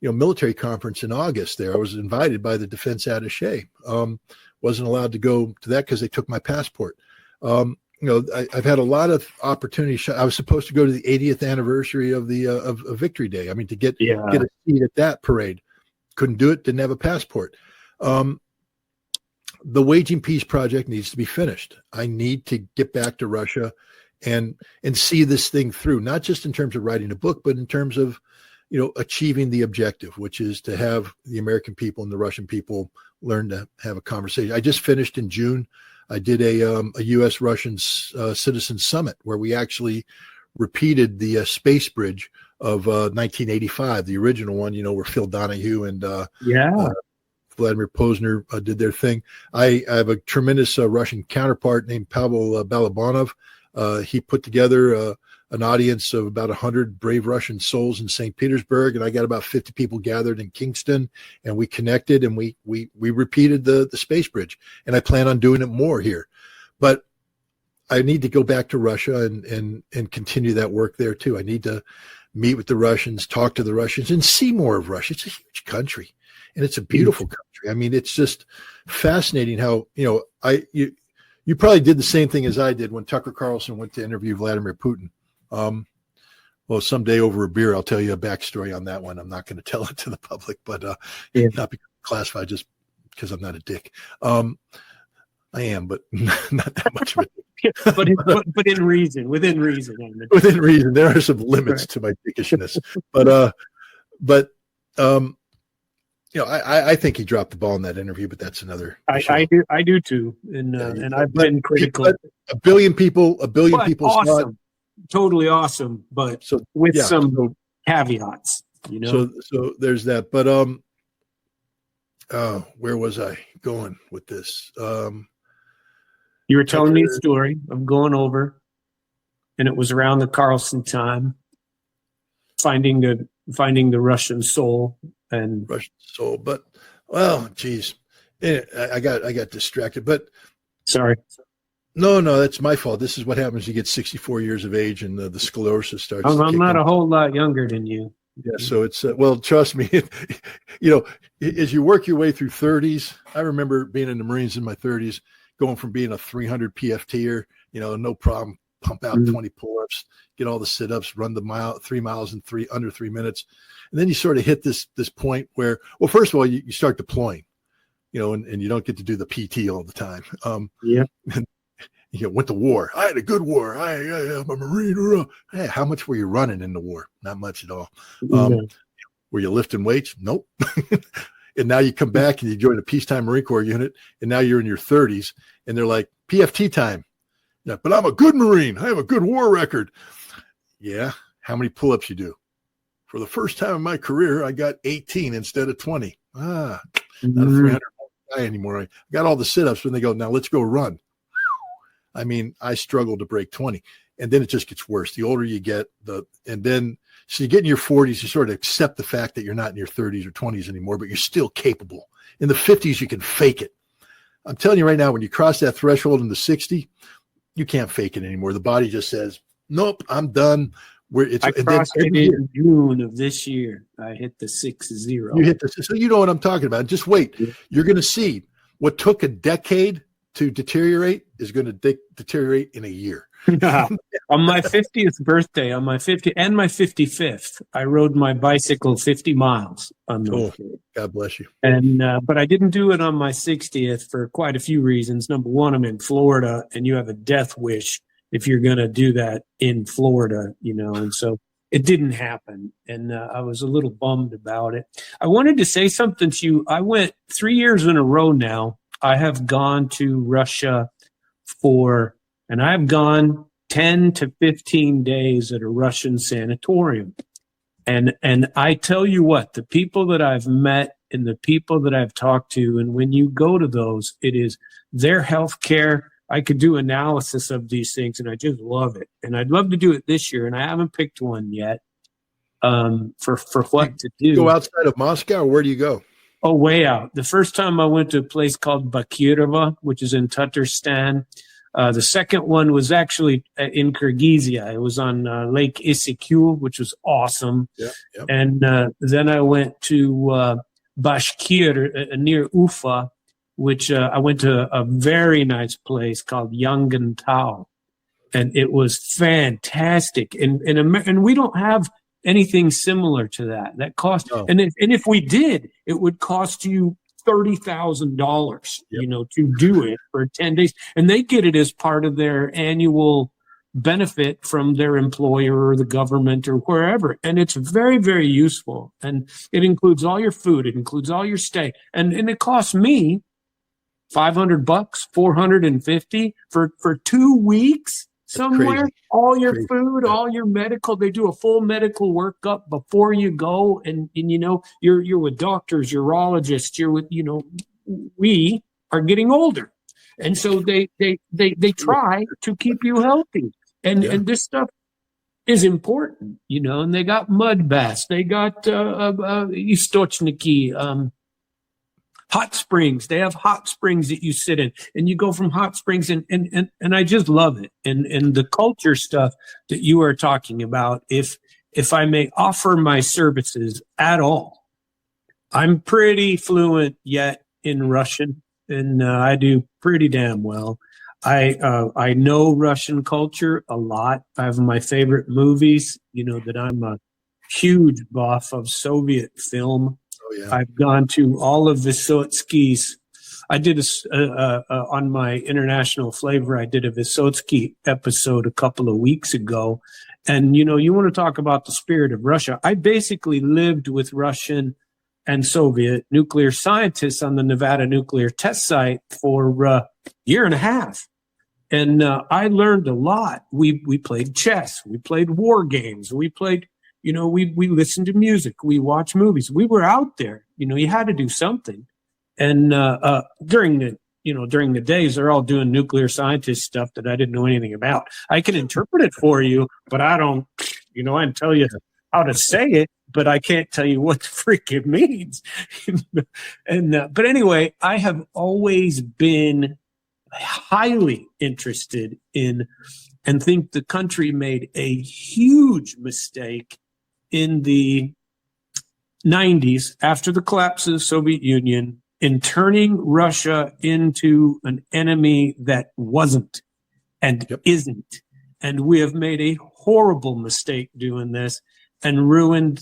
Speaker 4: military conference in August there. I was invited by the defense attaché. Wasn't allowed to go to that because they took my passport. I've had a lot of opportunities. I was supposed to go to the 80th anniversary of the of Victory Day. To get a seat at that parade. Couldn't do it. Didn't have a passport. The Waging Peace project needs to be finished. I need to get back to Russia and see this thing through, not just in terms of writing a book, but in terms of achieving the objective, which is to have the American people and the Russian people learn to have a conversation. I just finished in June. I did a U.S.-Russian citizen summit where we actually repeated the space bridge of 1985, the original one, where Phil Donahue and Vladimir Posner did their thing. I have a tremendous Russian counterpart named Pavel Balabanov. He put together an audience of about 100 brave Russian souls in St. Petersburg, and I got about 50 people gathered in Kingston, and we connected and we repeated the space bridge, and I plan on doing it more here. But I need to go back to Russia and continue that work there too. I need to meet with the Russians, talk to the Russians, and see more of Russia. It's a huge country, and it's a beautiful country. It's just fascinating how, you probably did the same thing as I did when Tucker Carlson went to interview Vladimir Putin. Well, someday over a beer, I'll tell you a backstory on that one. I'm not going to tell it to the public, but not because it's classified, just because I'm not a dick. I am, but not that much of a dick.
Speaker 3: but in reason, within reason.
Speaker 4: Within reason, there are some limits to my dickishness. But I think he dropped the ball in that interview, but that's another.
Speaker 3: I do too, and I've been critical.
Speaker 4: But a billion people
Speaker 3: awesome.
Speaker 4: saw it.
Speaker 3: Totally awesome, but with some caveats,
Speaker 4: So there's that. But where was I going with this?
Speaker 3: You were telling me a story of going over, and it was around the Carlson time, finding the Russian soul and
Speaker 4: Russian soul. But geez, I got distracted. But
Speaker 3: sorry.
Speaker 4: No, that's my fault. This is what happens. You get 64 years of age and the sclerosis starts.
Speaker 3: I'm not a whole lot younger than you.
Speaker 4: Yeah. So it's, trust me, as you work your way through 30s, I remember being in the Marines in my 30s, going from being a 300 PFTer, no problem, pump out 20 pull-ups, get all the sit-ups, run the 3 miles in under 3 minutes. And then you sort of hit this point where, well, first of all, you start deploying, and you don't get to do the PT all the time. Went to war. I had a good war. I'm a Marine. Hey, how much were you running in the war? Not much at all. Were you lifting weights? Nope. And now you come back and you join a peacetime Marine Corps unit, and now you're in your 30s, and they're like, PFT time. Yeah, but I'm a good Marine. I have a good war record. Yeah. How many pull-ups you do? For the first time in my career, I got 18 instead of 20. Not a 300 guy anymore. I got all the sit-ups when they go, now let's go run. I struggle to break 20, and then it just gets worse. The older you get, so you get in your 40s, you sort of accept the fact that you're not in your 30s or 20s anymore, but you're still capable. In the 50s, you can fake it. I'm telling you right now, when you cross that threshold in the 60, you can't fake it anymore. The body just says, nope, I'm done.
Speaker 3: I crossed it in June of this year. I hit the 6-0.
Speaker 4: You hit so you know what I'm talking about. Just wait. You're going to see what took a decade to deteriorate is going to deteriorate in a year.
Speaker 3: On my 50th birthday, on my 50th and my 55th, I rode my bicycle 50 miles on those days.
Speaker 4: God bless you.
Speaker 3: And but I didn't do it on my 60th for quite a few reasons. Number one, I'm in Florida, and you have a death wish if you're going to do that in Florida, and so it didn't happen. And I was a little bummed about it. I wanted to say something to you. I went 3 years in a row now. I have gone to Russia and I've gone 10 to 15 days at a Russian sanatorium. And I tell you what, the people that I've met and the people that I've talked to, and when you go to those, it is their health care. I could do analysis of these things, and I just love it. And I'd love to do it this year, and I haven't picked one yet for what to do.
Speaker 4: Go outside of Moscow, or where do you go?
Speaker 3: Oh, way out. The first time I went to a place called Bakirova, which is in Tatarstan. The second one was actually in Kyrgyzia. It was on Lake Issyk, which was awesome.
Speaker 4: Yeah.
Speaker 3: And then I went to Bashkir near Ufa, which I went to a very nice place called Yangantau. And it was fantastic. And we don't have anything similar to that. That cost,
Speaker 4: no.
Speaker 3: and if we did, it would cost you $30,000, to do it for 10 days. And they get it as part of their annual benefit from their employer or the government or wherever. And it's very, very useful. And it includes all your food. It includes all your stay. And it costs me $500, $450 for 2 weeks somewhere.
Speaker 4: Crazy.
Speaker 3: All your food, all your medical. They do a full medical workup before you go, and you're with doctors, urologists. You're with we are getting older, and so they try to keep you healthy, and this stuff is important, And they got mud baths, they got istochniki, hot springs. They have hot springs that you sit in, and you go from hot springs, and I just love it. And the culture stuff that you are talking about, if I may offer my services at all, I'm pretty fluent yet in Russian, and I do pretty damn well. I know Russian culture a lot. I have my favorite movies, that I'm a huge buff of Soviet film.
Speaker 4: Oh, yeah.
Speaker 3: I've gone to all of Vysotsky's. I did on my International Flavor, I did a Vysotsky episode a couple of weeks ago. And, you want to talk about the spirit of Russia. I basically lived with Russian and Soviet nuclear scientists on the Nevada nuclear test site for a year and a half. And I learned a lot. We played chess. We played war games. We played... we listened to music, we watched movies, we were out there, you had to do something. And during the days, they're all doing nuclear scientist stuff that I didn't know anything about. I can interpret it for you, but I don't, I can tell you how to say it, but I can't tell you what the freak it means. But anyway, I have always been highly interested in, and think the country made a huge mistake in the 90s, after the collapse of the Soviet Union, in turning Russia into an enemy that wasn't and isn't. And we have made a horrible mistake doing this, and ruined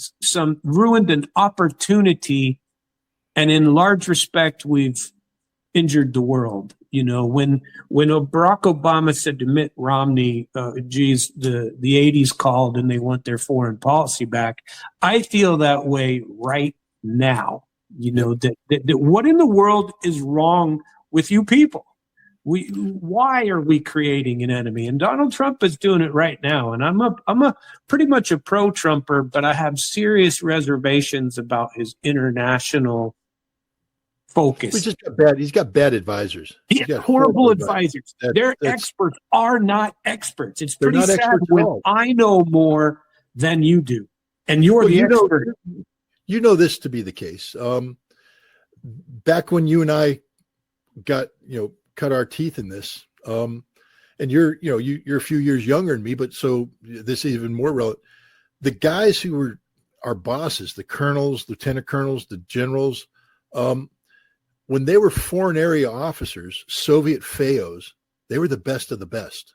Speaker 3: an opportunity. And in large respect, we've injured the world. When Barack Obama said to Mitt Romney, geez, the 80s called and they want their foreign policy back, I feel that way right now. That what in the world is wrong with you people? Why are we creating an enemy? And Donald Trump is doing it right now. And I'm a pretty much a pro-Trumper, but I have serious reservations about his international focus.
Speaker 4: He's got bad advisors.
Speaker 3: He's got horrible advisors. Their experts are not experts. It's pretty sad when I know more than you do, and you're the expert.
Speaker 4: You know this to be the case. Back when you and I got cut our teeth in this, and you're a few years younger than me, but so this is even more relevant. The guys who were our bosses, the colonels, lieutenant colonels, the generals, when they were foreign area officers, Soviet FAOs, they were the best of the best.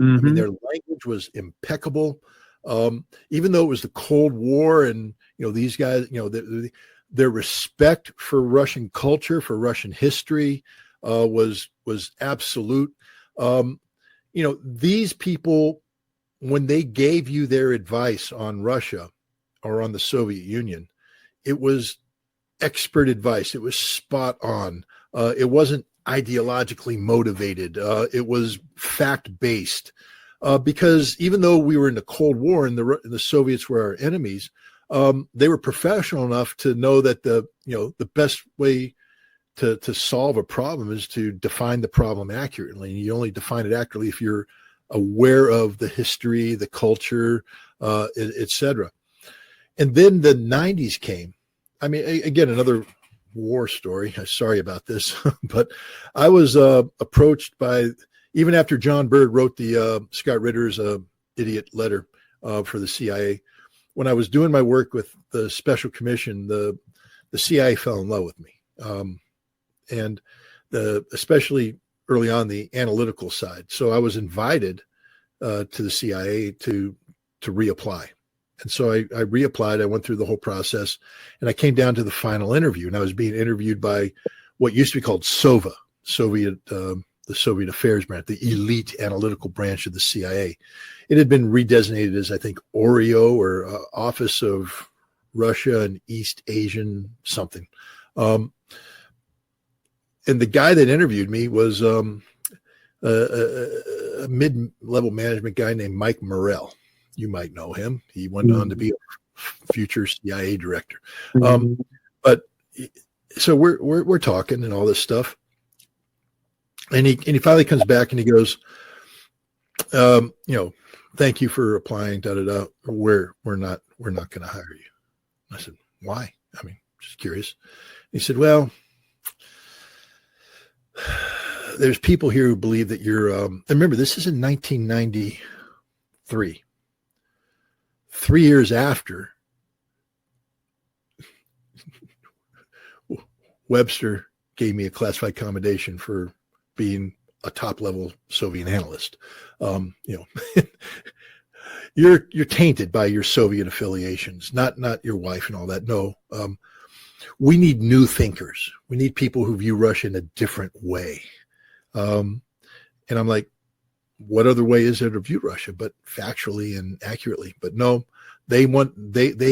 Speaker 4: I mean, their language was impeccable. Even though it was the Cold War, and these guys, their respect for Russian culture, for Russian history, was absolute. These people, when they gave you their advice on Russia or on the Soviet Union, it was expert advice. It was spot on. It wasn't ideologically motivated. It was fact-based. Because even though we were in the Cold War and the Soviets were our enemies, they were professional enough to know that the best way to solve a problem is to define the problem accurately. And you only define it accurately if you're aware of the history, the culture, etc. And then the 90s came. I mean, again, another war story. Sorry about this, but I was approached by, even after John Byrd wrote the Scott Ritter's idiot letter for the CIA, when I was doing my work with the Special Commission, the CIA fell in love with me. And especially early on the analytical side. So I was invited to the CIA to reapply. And so I reapplied. I went through the whole process, and I came down to the final interview, and I was being interviewed by what used to be called SOVA, the Soviet Affairs Branch, the elite analytical branch of the CIA. It had been redesignated as, I think, OREO, or Office of Russia and East Asian something. And the guy that interviewed me was a mid-level management guy named Mike Morrell. You might know him. He went on to be a future CIA director. But so we're talking and all this stuff, and he finally comes back and he goes, thank you for applying. We're not going to hire you. I said, why? I mean, just curious. He said, well, there's people here who believe that you're. And remember, this is in 1993. 3 years after, Webster gave me a classified commendation for being a top-level Soviet analyst. You're tainted by your Soviet affiliations, not your wife and all that. No, we need new thinkers. We need people who view Russia in a different way. And I'm like, what other way is there to view Russia but factually and accurately? But no, they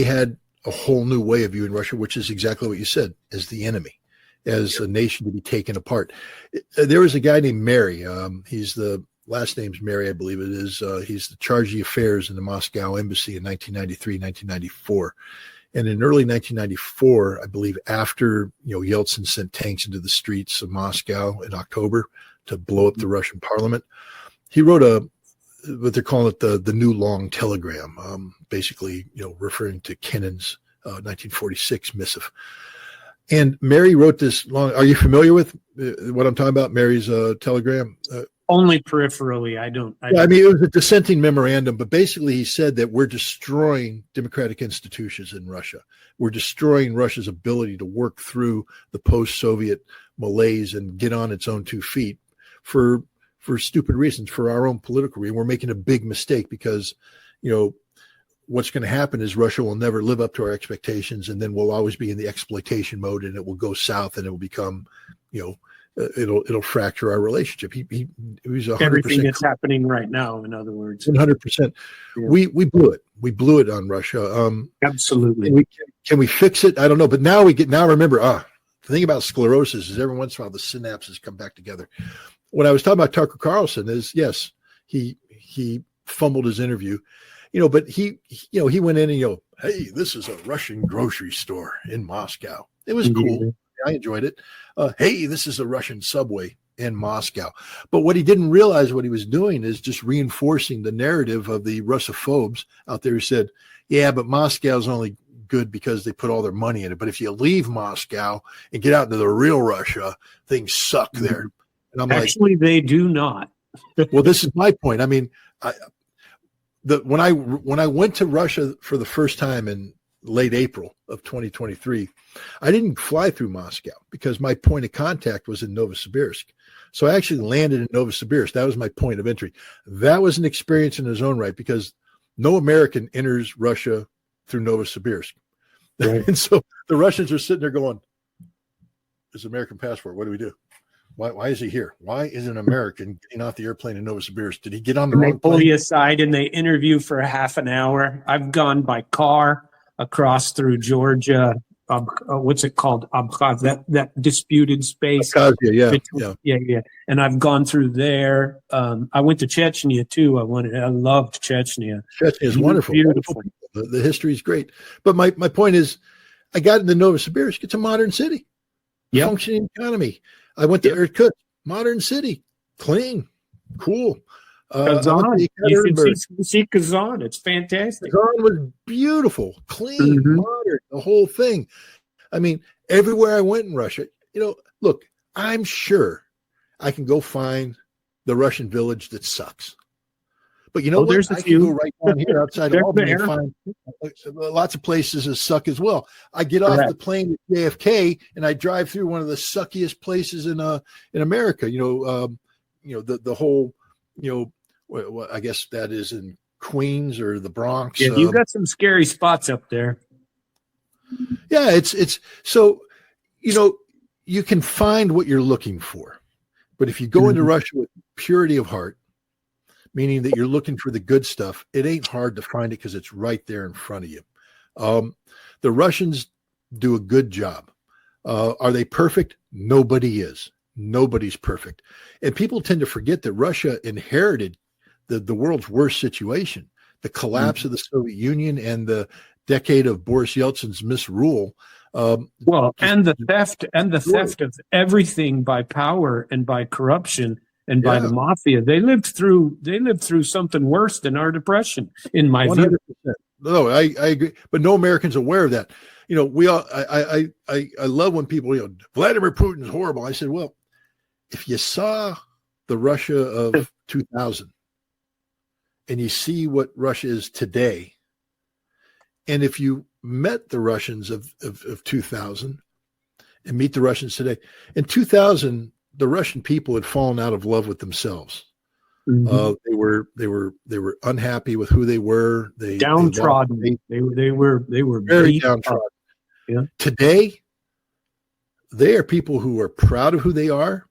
Speaker 4: had a whole new way of viewing Russia, which is exactly what you said, as the enemy, as a nation to be taken apart. There was a guy named Mary. He's the last name's Mary, I believe it is. He's the charge of affairs in the Moscow embassy in 1993, 1994. And in early 1994, I believe, after Yeltsin sent tanks into the streets of Moscow in October to blow up the Russian parliament, he wrote what they're calling it the New Long Telegram, basically, referring to Kennan's 1946 missive. And Mary wrote this long. Are you familiar with what I'm talking about? Mary's telegram?
Speaker 3: Only peripherally. I don't.
Speaker 4: I mean, it was a dissenting memorandum, but basically he said that we're destroying democratic institutions in Russia. We're destroying Russia's ability to work through the post-Soviet malaise and get on its own 2 feet for stupid reasons, for our own political reasons. We're making a big mistake because, what's going to happen is Russia will never live up to our expectations, and then we'll always be in the exploitation mode, and it will go south, and it will become, it'll fracture our relationship. He was 100%.
Speaker 3: Everything that's happening right now, in other words.
Speaker 4: 100%. Yeah. We blew it. We blew it on Russia.
Speaker 3: Absolutely.
Speaker 4: Can we fix it? I don't know. But now remember, the thing about sclerosis is every once in a while the synapses come back together. What I was talking about Tucker Carlson is, yes, he fumbled his interview, but he went in and, hey, this is a Russian grocery store in Moscow. It was cool. I enjoyed it. Hey, this is a Russian subway in Moscow. But what he didn't realize what he was doing is just reinforcing the narrative of the Russophobes out there who said, yeah, but Moscow's only good because they put all their money in it. But if you leave Moscow and get out into the real Russia, things suck there. And I'm
Speaker 3: actually, they do not.
Speaker 4: Well, this is my point. I mean, when I went to Russia for the first time in late April of 2023, I didn't fly through Moscow because my point of contact was in Novosibirsk. So I actually landed in Novosibirsk. That was my point of entry. That was an experience in its own right because no American enters Russia through Novosibirsk. Right. And so the Russians are sitting there going, "It's an American passport. What do we do? Why is he here? Why is an American getting off the airplane in Novosibirsk? Did he get on the wrong plane?"
Speaker 3: They pull you aside and they interview for a half an hour. I've gone by car across through Georgia. What's it called? Abkhazia, that disputed space.
Speaker 4: Abkhazia,
Speaker 3: yeah. And I've gone through there. I went to Chechnya too. I loved Chechnya.
Speaker 4: Chechnya is wonderful.
Speaker 3: Beautiful.
Speaker 4: The history is great. But my point is, I got into Novosibirsk. It's a modern city.
Speaker 3: Yep.
Speaker 4: Functioning economy. I went to Irkutsk, modern city, clean, cool.
Speaker 3: Kazan, you can see Kazan. It's fantastic.
Speaker 4: Kazan was beautiful, clean, modern, the whole thing. I mean, everywhere I went in Russia, look, I'm sure I can go find the Russian village that sucks. But what?
Speaker 3: There's a
Speaker 4: I
Speaker 3: few.
Speaker 4: can go right down here outside of Albany and find lots of places that suck as well. I get off the plane at JFK and I drive through one of the suckiest places in America. The whole, I guess that is in Queens or the Bronx.
Speaker 3: Yeah, you've got some scary spots up there.
Speaker 4: Yeah, it's so you can find what you're looking for, but if you go into Russia with purity of heart, meaning that you're looking for the good stuff, it ain't hard to find it because it's right there in front of you. The Russians do a good job. Are they perfect? Nobody is. Nobody's perfect. And people tend to forget that Russia inherited the world's worst situation, the collapse of the Soviet Union and the decade of Boris Yeltsin's misrule.
Speaker 3: And the theft of everything by power and by corruption and by the mafia. They lived through something worse than our depression, in my 100%.
Speaker 4: View. No, I agree, but no American's aware of that. We all. I love when people, Vladimir Putin's horrible. I said, well, if you saw the Russia of 2000, and you see what Russia is today, and if you met the Russians of 2000, and meet the Russians today, in 2000. The Russian people had fallen out of love with themselves. They were unhappy with who they were. They
Speaker 3: downtrodden. They were
Speaker 4: very downtrodden.
Speaker 3: Yeah.
Speaker 4: Today, they are people who are proud of who they are.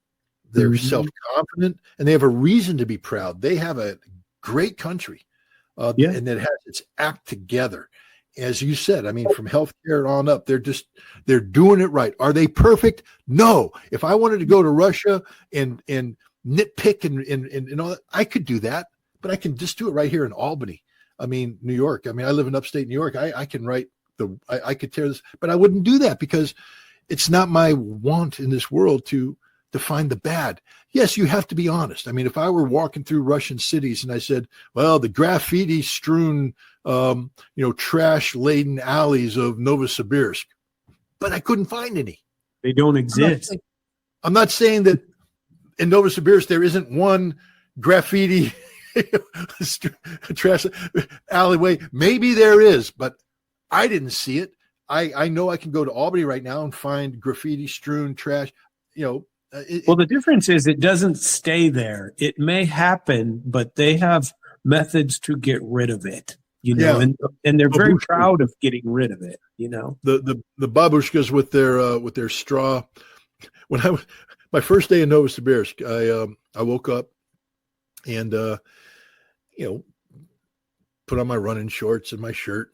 Speaker 4: They're self-confident, and they have a reason to be proud. They have a great country, and that has its act together. As you said, I mean, from healthcare on up, they're doing it right. Are they perfect? No. If I wanted to go to Russia and nitpick and all that, I could do that, but I can just do it right here in Albany. I mean, New York. I mean, I live in upstate New York. I can write I could tear this, but I wouldn't do that because it's not my want in this world to find the bad. Yes, you have to be honest. I mean, if I were walking through Russian cities and I said, well, the graffiti strewn, trash laden alleys of Novosibirsk, but I couldn't find any.
Speaker 3: They don't exist.
Speaker 4: I'm not saying that in Novosibirsk there isn't one graffiti trash alleyway. Maybe there is, but I didn't see it. I know I can go to Albany right now and find graffiti strewn trash,
Speaker 3: the difference is it doesn't stay there. It may happen, but they have methods to get rid of it, and they're very proud of getting rid of it,
Speaker 4: The babushkas with their straw. When my first day in Novosibirsk, I woke up and put on my running shorts and my shirt,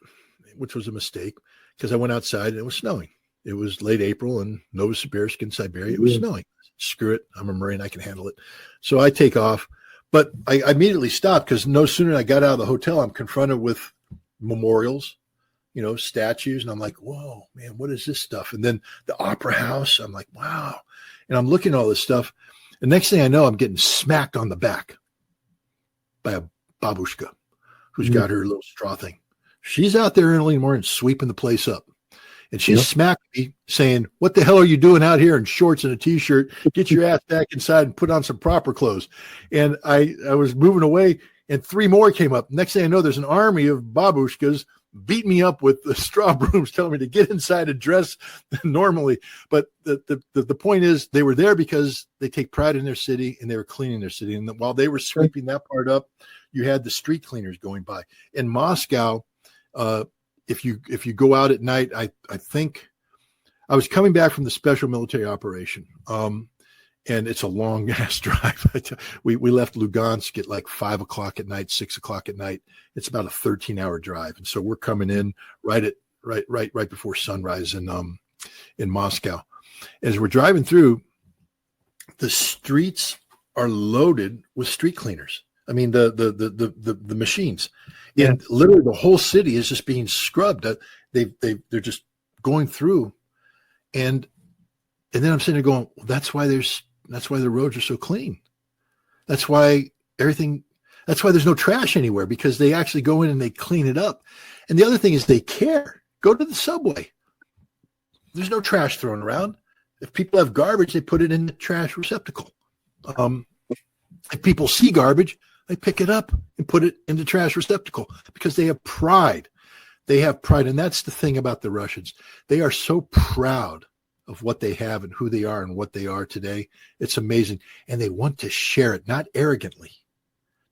Speaker 4: which was a mistake because I went outside and it was snowing. It was late April in Novosibirsk in Siberia. It was snowing. Screw it. I'm a Marine. I can handle it. So I take off, but I immediately stopped because no sooner than I got out of the hotel, I'm confronted with memorials, statues. And I'm like, whoa, man, what is this stuff? And then the opera house, I'm like, wow. And I'm looking at all this stuff. And next thing I know, I'm getting smacked on the back by a babushka who's got her little straw thing. She's out there early in the morning sweeping the place up. And she smacked me saying, what the hell are you doing out here in shorts and a T-shirt? Get your ass back inside and put on some proper clothes. And I was moving away and three more came up. Next thing I know, there's an army of babushkas beat me up with the straw brooms, telling me to get inside and dress normally. But the point is, they were there because they take pride in their city and they were cleaning their city. And while they were sweeping that part up, you had the street cleaners going by. In Moscow, if you go out at night, I think I was coming back from the special military operation. And it's a long ass drive. We left Lugansk at like 5 o'clock at night, 6 o'clock at night. It's about a 13-hour drive. And so we're coming in right before sunrise in Moscow. As we're driving through, the streets are loaded with street cleaners. I mean, the machines, and literally the whole city is just being scrubbed. They're just going through, and then I'm sitting there going, well, that's why the roads are so clean. That's why there's no trash anywhere, because they actually go in and they clean it up. And the other thing is they care. Go to the subway. There's no trash thrown around. If people have garbage, they put it in the trash receptacle. If people see garbage, they pick it up and put it in the trash receptacle, because they have pride. They have pride. And that's the thing about the Russians. They are so proud of what they have and who they are and what they are today. It's amazing. And they want to share it, not arrogantly,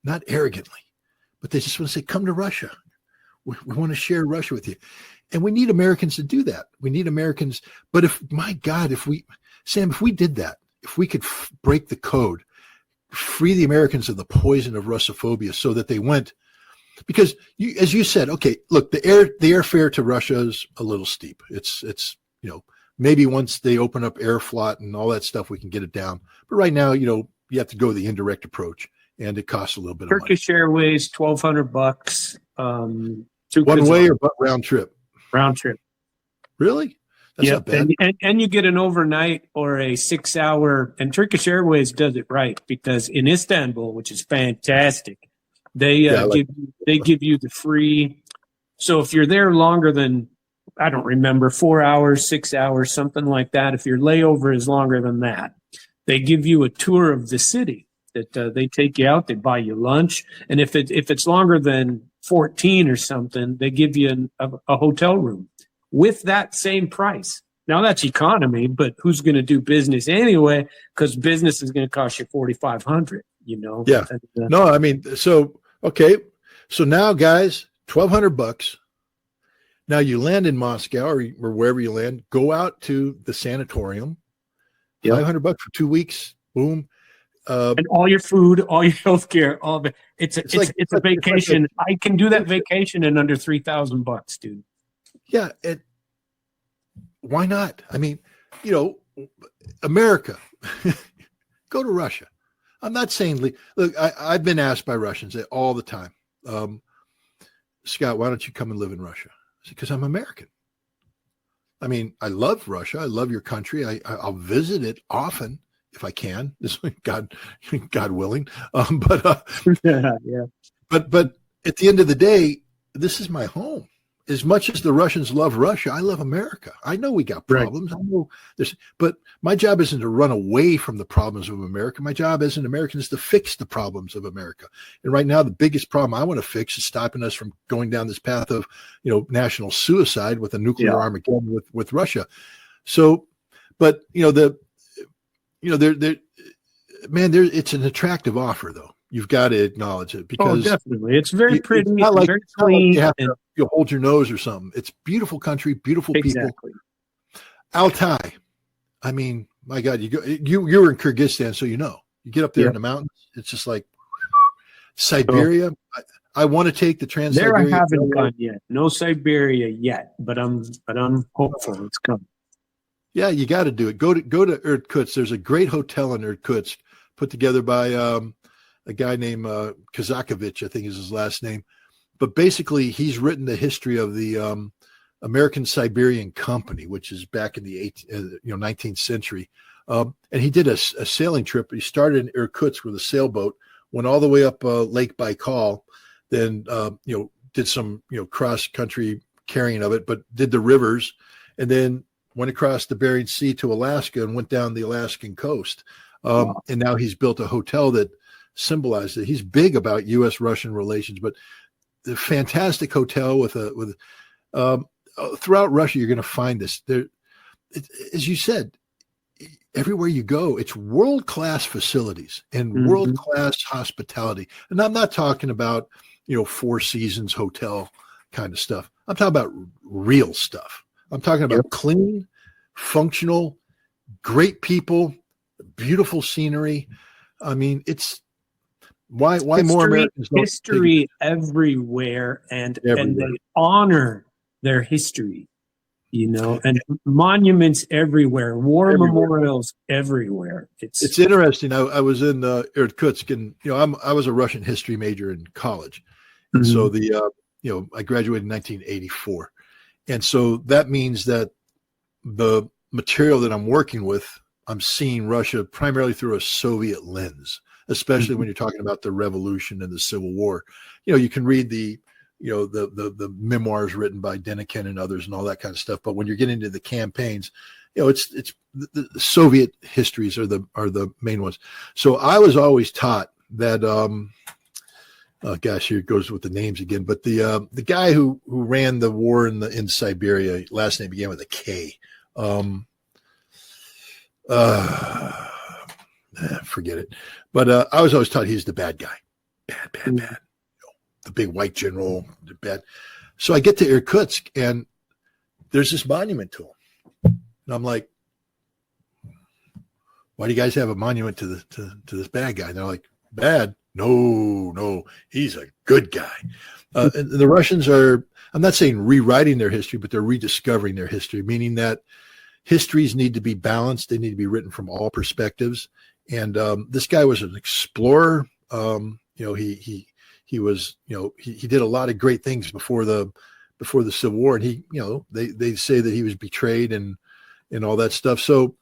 Speaker 4: but they just want to say, come to Russia. We want to share Russia with you. And we need Americans to do that. We need Americans. But if we did that, if we could break the code, free the Americans of the poison of Russophobia, so that they went, because as you said, okay, look, the airfare to Russia is a little steep. It's maybe once they open up Airflot and all that stuff, we can get it down. But right now, you have to go the indirect approach, and it costs a little bit of money.
Speaker 3: Turkish Airways, $1,200.
Speaker 4: One way or round trip?
Speaker 3: Round trip.
Speaker 4: Really? That's not bad.
Speaker 3: And you get an overnight or a 6-hour, and Turkish Airways does it right, because in Istanbul, which is fantastic, they give you the free. So if you're there longer than, I don't remember, 4 hours, 6 hours, something like that, if your layover is longer than that, they give you a tour of the city. That they take you out, they buy you lunch, and if it's longer than 14 or something, they give you a hotel room with that same price. Now that's economy, but who's going to do business anyway? Because business is going to cost you $4,500.
Speaker 4: Yeah. No, I mean, so okay, so now guys, $1,200. Now you land in Moscow or wherever you land. Go out to the sanatorium. $500 for 2 weeks. Boom.
Speaker 3: And all your food, all your healthcare, all of it. It's a vacation. I can do that vacation in under $3,000, dude.
Speaker 4: Yeah. Why not? I mean, America, go to Russia. I'm not saying, look, I've been asked by Russians all the time, Scott, why don't you come and live in Russia? I said, because I'm American. I mean, I love Russia. I love your country. I'll visit it often if I can. This God willing. But at the end of the day, this is my home. As much as the Russians love Russia, I love America. I know we got problems. Right. I know but my job isn't to run away from the problems of America. My job as an American is to fix the problems of America. And right now, the biggest problem I want to fix is stopping us from going down this path of, national suicide with a nuclear Armageddon with Russia. So, but it's an attractive offer, though. You've got to acknowledge it, because
Speaker 3: definitely, it's very pretty.
Speaker 4: It's not like,
Speaker 3: very clean.
Speaker 4: You have to hold your nose or something. It's beautiful country, beautiful people. Altai. I mean, my God, you were in Kyrgyzstan, so you get up there in the mountains. It's just like Siberia. I want to take the Trans-Siberia.
Speaker 3: There I haven't gone yet. No Siberia yet, but I'm hopeful it's coming.
Speaker 4: Yeah, you got to do it. Go to Irkutsk. There's a great hotel in Irkutsk put together by a guy named Kazakovich, I think is his last name. But basically, he's written the history of the American Siberian Company, which is back in the 19th century. And he did a sailing trip. He started in Irkutsk with a sailboat, went all the way up Lake Baikal, then did some cross country carrying of it, but did the rivers, and then went across the Bering Sea to Alaska and went down the Alaskan coast. And now he's built a hotel that symbolized it. He's big about U.S.-Russian relations, but the fantastic hotel with throughout Russia, you're going to find this. As you said, everywhere you go, it's world-class facilities and world-class hospitality. And I'm not talking about, Four Seasons hotel kind of stuff. I'm talking about real stuff. I'm talking about clean, functional, great people, beautiful scenery. I mean, it's why more Americans don't
Speaker 3: history everywhere, and they honor their history, and monuments everywhere, memorials everywhere.
Speaker 4: It's interesting. I was in Irkutsk, and I was a Russian history major in college, and so I graduated in 1984, and so that means that the material that I'm working with, I'm seeing Russia primarily through a Soviet lens, especially when you're talking about the revolution and the Civil War. You can read the memoirs written by Denikin and others and all that kind of stuff. But when you're getting into the campaigns, it's the Soviet histories are the main ones. So I was always taught that, here it goes with the names again, but the guy who ran the war in Siberia, last name began with a K. Forget it. But I was always taught he's the bad guy. Bad. The big white general, the bad. So I get to Irkutsk, and there's this monument to him. And I'm like, why do you guys have a monument to this bad guy? And they're like, bad? No, he's a good guy. And the Russians are, I'm not saying rewriting their history, but they're rediscovering their history, meaning that histories need to be balanced. They need to be written from all perspectives. And this guy was an explorer. He was, he did a lot of great things before the Civil War, and they say that he was betrayed and all that stuff. So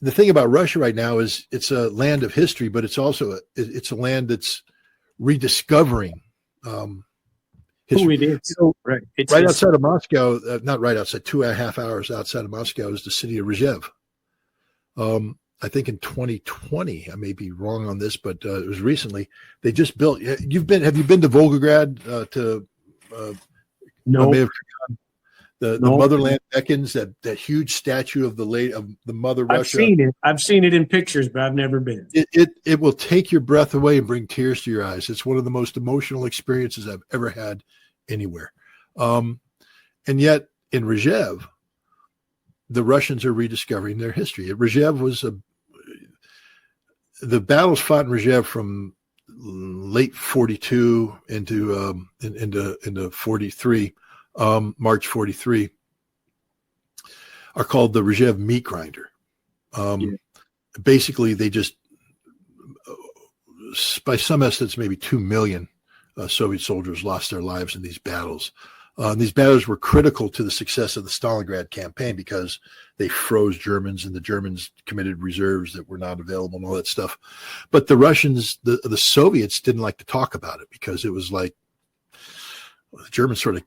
Speaker 4: the thing about Russia right now is it's a land of history, but it's also it's a land that's rediscovering history.
Speaker 3: Who it is.
Speaker 4: Right. It's outside of Moscow, not right outside, 2.5 hours outside of Moscow is the city of Rzhev. I think in 2020, I may be wrong on this, but it was recently. They just built. Have you been to Volgograd?
Speaker 3: No.
Speaker 4: The motherland beckons. That huge statue of the mother Russia.
Speaker 3: I've seen it in pictures, but I've never been.
Speaker 4: It will take your breath away and bring tears to your eyes. It's one of the most emotional experiences I've ever had anywhere. And yet in Rzhev, the Russians are rediscovering their history. Rzhev was the battles fought in Rzhev from late 42 into 43, March 43, are called the Rzhev meat grinder. Basically, they just, by some estimates, maybe 2 million Soviet soldiers lost their lives in these battles. These battles were critical to the success of the Stalingrad campaign because they froze Germans, and the Germans committed reserves that were not available and all that stuff. But the Russians, the Soviets didn't like to talk about it because it was like the Germans sort of,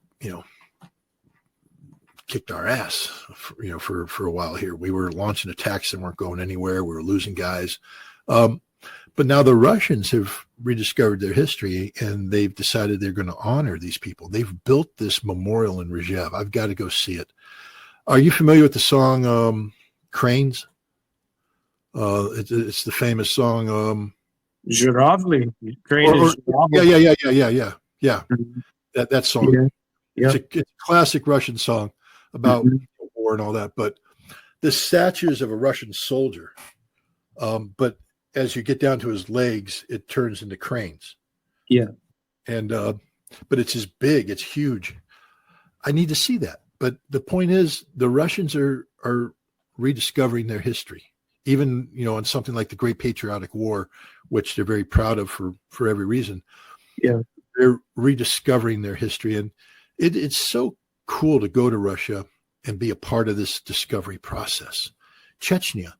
Speaker 4: kicked our ass, for a while here. We were launching attacks that weren't going anywhere. We were losing guys. But now the Russians have rediscovered their history, and they've decided they're going to honor these people. They've built this memorial in Rzhev. I've got to go see it. Are you familiar with the song Cranes? It's the famous song.
Speaker 3: Zhiravli.
Speaker 4: Yeah. That song.
Speaker 3: Yeah.
Speaker 4: It's a classic Russian song about war and all that. But the statues of a Russian soldier, but as you get down to his legs, it turns into cranes.
Speaker 3: Yeah.
Speaker 4: And, but it's as big, it's huge. I need to see that. But the point is, the Russians are rediscovering their history, even, on something like the Great Patriotic War, which they're very proud of for every reason.
Speaker 3: Yeah.
Speaker 4: They're rediscovering their history. And it's so cool to go to Russia and be a part of this discovery process. Chechnya.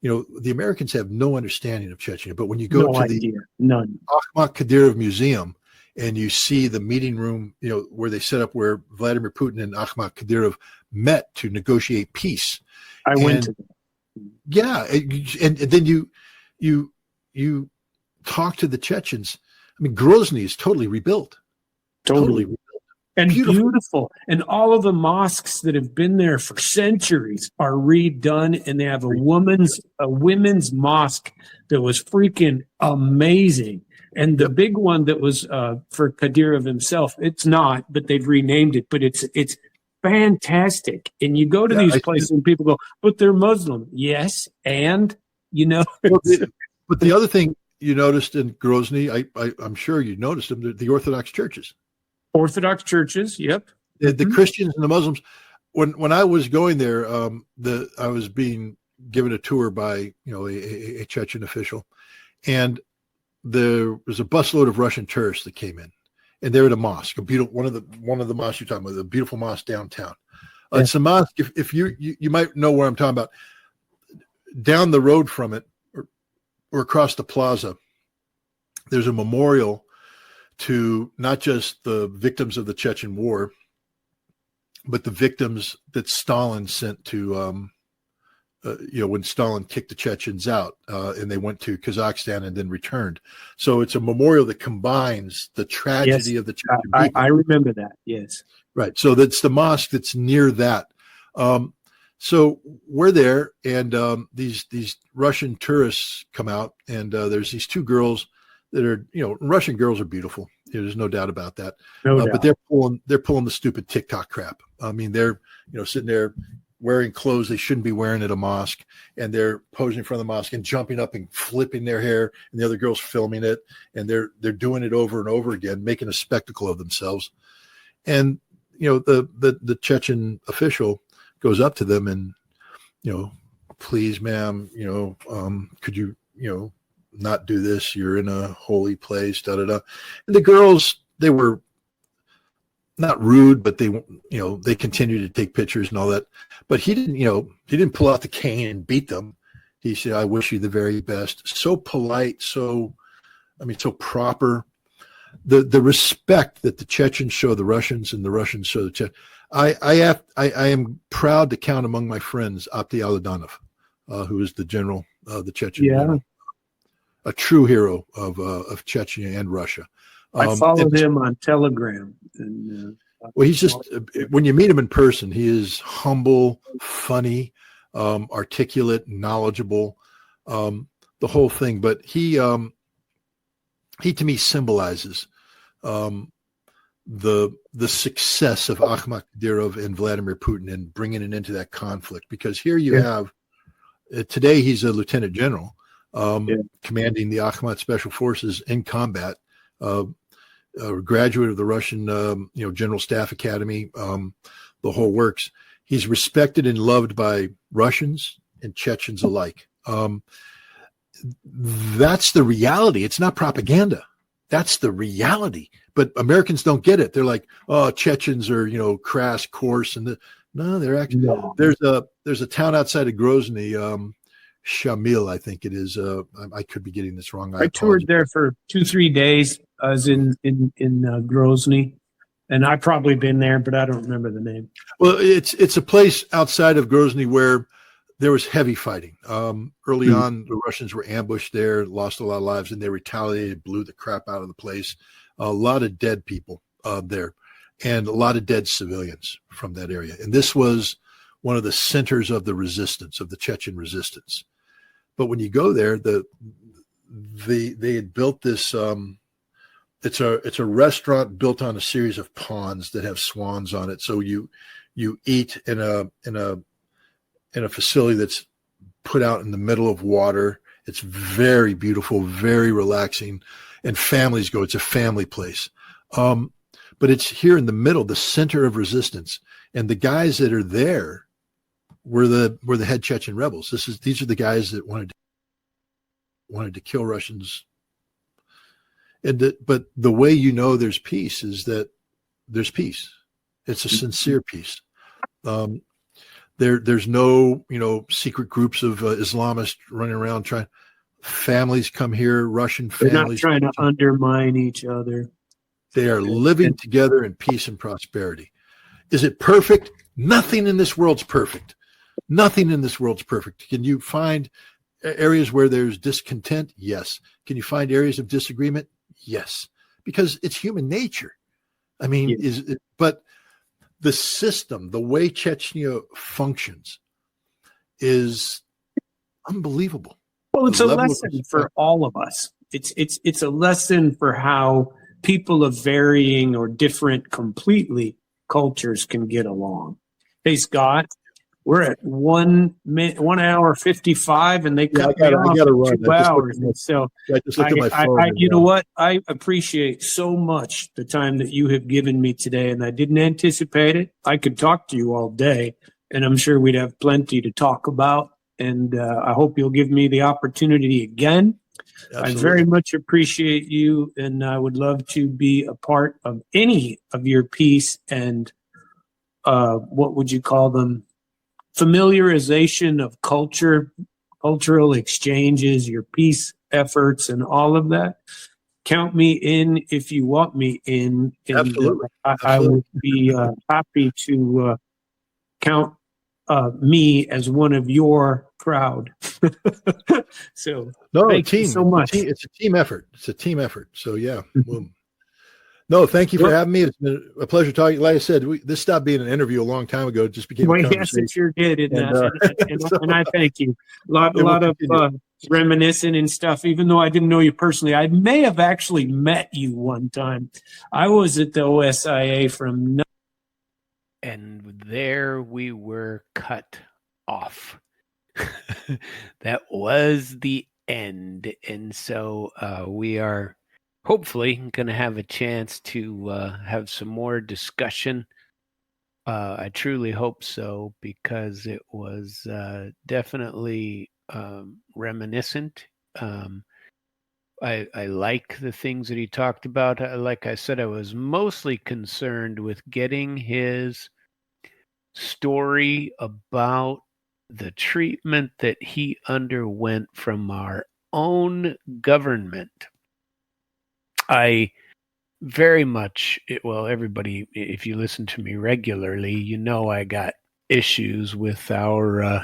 Speaker 4: The Americans have no understanding of Chechnya, but when you go the Akhmat Kadyrov Museum and you see the meeting room, where they set up where Vladimir Putin and Akhmat Kadyrov met to negotiate peace.
Speaker 3: I went to that.
Speaker 4: Yeah. And then you talk to the Chechens. I mean, Grozny is totally rebuilt.
Speaker 3: Totally. And beautiful. And all of the mosques that have been there for centuries are redone, and they have a women's mosque that was freaking amazing. And the big one that was for Kadyrov himself, it's not, but they've renamed it, but it's fantastic. And you go to these places and people go, but they're Muslim. Yes, and
Speaker 4: but the other thing you noticed in Grozny, I'm sure you noticed them, the Orthodox churches.
Speaker 3: Orthodox churches, yep.
Speaker 4: The Christians and the Muslims. When I was going there, I was being given a tour by a Chechen official, and there was a busload of Russian tourists that came in, and they're at a mosque, a beautiful one of the mosques you're talking about, a beautiful mosque downtown. It's a mosque. If you might know where I'm talking about. Down the road from it, or across the plaza, there's a memorial to not just the victims of the Chechen War, but the victims that Stalin sent to, when Stalin kicked the Chechens out and they went to Kazakhstan and then returned. So it's a memorial that combines the tragedy of the Chechen people.
Speaker 3: I remember that, yes.
Speaker 4: Right. So that's the mosque that's near that. So we're there, and these Russian tourists come out, and there's these two girls that are, Russian girls are beautiful. There's no doubt about that.
Speaker 3: No doubt.
Speaker 4: But they're pulling the stupid TikTok crap. I mean, they're sitting there wearing clothes they shouldn't be wearing at a mosque, and they're posing in front of the mosque and jumping up and flipping their hair, and the other girls filming it, and they're doing it over and over again, making a spectacle of themselves. And the Chechen official goes up to them and, please, ma'am, could you, not do this? You're in a holy place, da da da. And the girls, they were not rude, but they continued to take pictures and all that. But he didn't pull out the cane and beat them. He said, "I wish you the very best." So polite, so proper. The respect that the Chechens show the Russians and the Russians show the Chechens. I am proud to count among my friends Abdi Aladanov, who is the general, the Chechen general, a true hero of Chechnya and Russia.
Speaker 3: I followed him on Telegram. And,
Speaker 4: well, he's just, when you meet him in person, he is humble, funny, articulate, knowledgeable, the whole thing. But he to me symbolizes the success of Akhmat Kadyrov and Vladimir Putin and bringing it into that conflict. Because here you have, today he's a lieutenant general commanding the Akhmat Special Forces in combat, a graduate of the Russian, General Staff Academy, the whole works. He's respected and loved by Russians and Chechens alike. That's the reality. It's not propaganda. That's the reality. But Americans don't get it. They're like, oh, Chechens are, crass, coarse. And no, they're actually, there's a town outside of Grozny, Shamil, I think it is. I could be getting this wrong.
Speaker 3: I toured there for 2-3 days. I was in Grozny, and I've probably been there, but I don't remember the name.
Speaker 4: Well, it's a place outside of Grozny where there was heavy fighting. Early on, the Russians were ambushed there, lost a lot of lives, and they retaliated, blew the crap out of the place. A lot of dead people there, and a lot of dead civilians from that area. And this was one of the centers of the resistance, of the Chechen resistance. But when you go there, they had built this. It's a restaurant built on a series of ponds that have swans on it. So you eat in a facility that's put out in the middle of water. It's very beautiful, very relaxing, and families go. It's a family place. But it's here in the middle, the center of resistance. And the guys that are there were the head Chechen rebels. These are the guys that wanted to kill Russians. But the way there's peace is that there's peace. It's a sincere peace. There's no secret groups of Islamists running around trying. Families come here, Russian families.
Speaker 3: They're not trying to undermine each other. They
Speaker 4: are living together in peace and prosperity. Is it perfect? Nothing in this world's perfect. Nothing in this world's perfect. Can you find areas where there's discontent? Yes. Can you find areas of disagreement? Yes. Because it's human nature. I mean,
Speaker 3: Yeah.
Speaker 4: but the system, the way Chechnya functions is unbelievable.
Speaker 3: Well, it's
Speaker 4: The
Speaker 3: a
Speaker 4: level of
Speaker 3: lesson for
Speaker 4: respect.
Speaker 3: all of us. It's a lesson for how people of varying or different completely cultures can get along. Hey, Scott, we're at 1 hour 55, and they
Speaker 4: Yeah,
Speaker 3: cut me
Speaker 4: I
Speaker 3: off
Speaker 4: gotta
Speaker 3: at
Speaker 4: run.
Speaker 3: 2 hours. And so
Speaker 4: I just looked at my phone.
Speaker 3: you know what? I appreciate so much the time that you have given me today, and I didn't anticipate it. I could talk to you all day, and I'm sure we'd have plenty to talk about. And I hope you'll give me the opportunity again. I very
Speaker 4: Absolutely.
Speaker 3: much appreciate you, and I would love to be a part of any of your piece and what would you call them? Familiarization of culture, cultural exchanges, your peace efforts, and all of that. Count me in if you want me in, and
Speaker 4: Absolutely.
Speaker 3: I
Speaker 4: Absolutely.
Speaker 3: would be happy to count me as one of your crowd. So
Speaker 4: No,
Speaker 3: thank you
Speaker 4: team.
Speaker 3: so much.
Speaker 4: It's a team effort. It's a team effort. So yeah. Well, no, thank you for having me. It's been a pleasure talking. Like I said, this stopped being an interview a long time ago. It just became a
Speaker 3: Well, yes,
Speaker 4: conversation.
Speaker 3: it sure did, and I thank you. A lot
Speaker 4: we'll
Speaker 3: of
Speaker 4: continue.
Speaker 3: reminiscing and stuff. Even though I didn't know you personally, I may have actually met you one time. I was at the OSIA from.
Speaker 2: And there we were cut off. That was the end. And so we are hopefully going to have a chance to have some more discussion. I truly hope so, because it was definitely reminiscent. I like the things that he talked about. Like I said, I was mostly concerned with getting his story about the treatment that he underwent from our own government. I very much, well, everybody, if you listen to me regularly, you know I got issues with our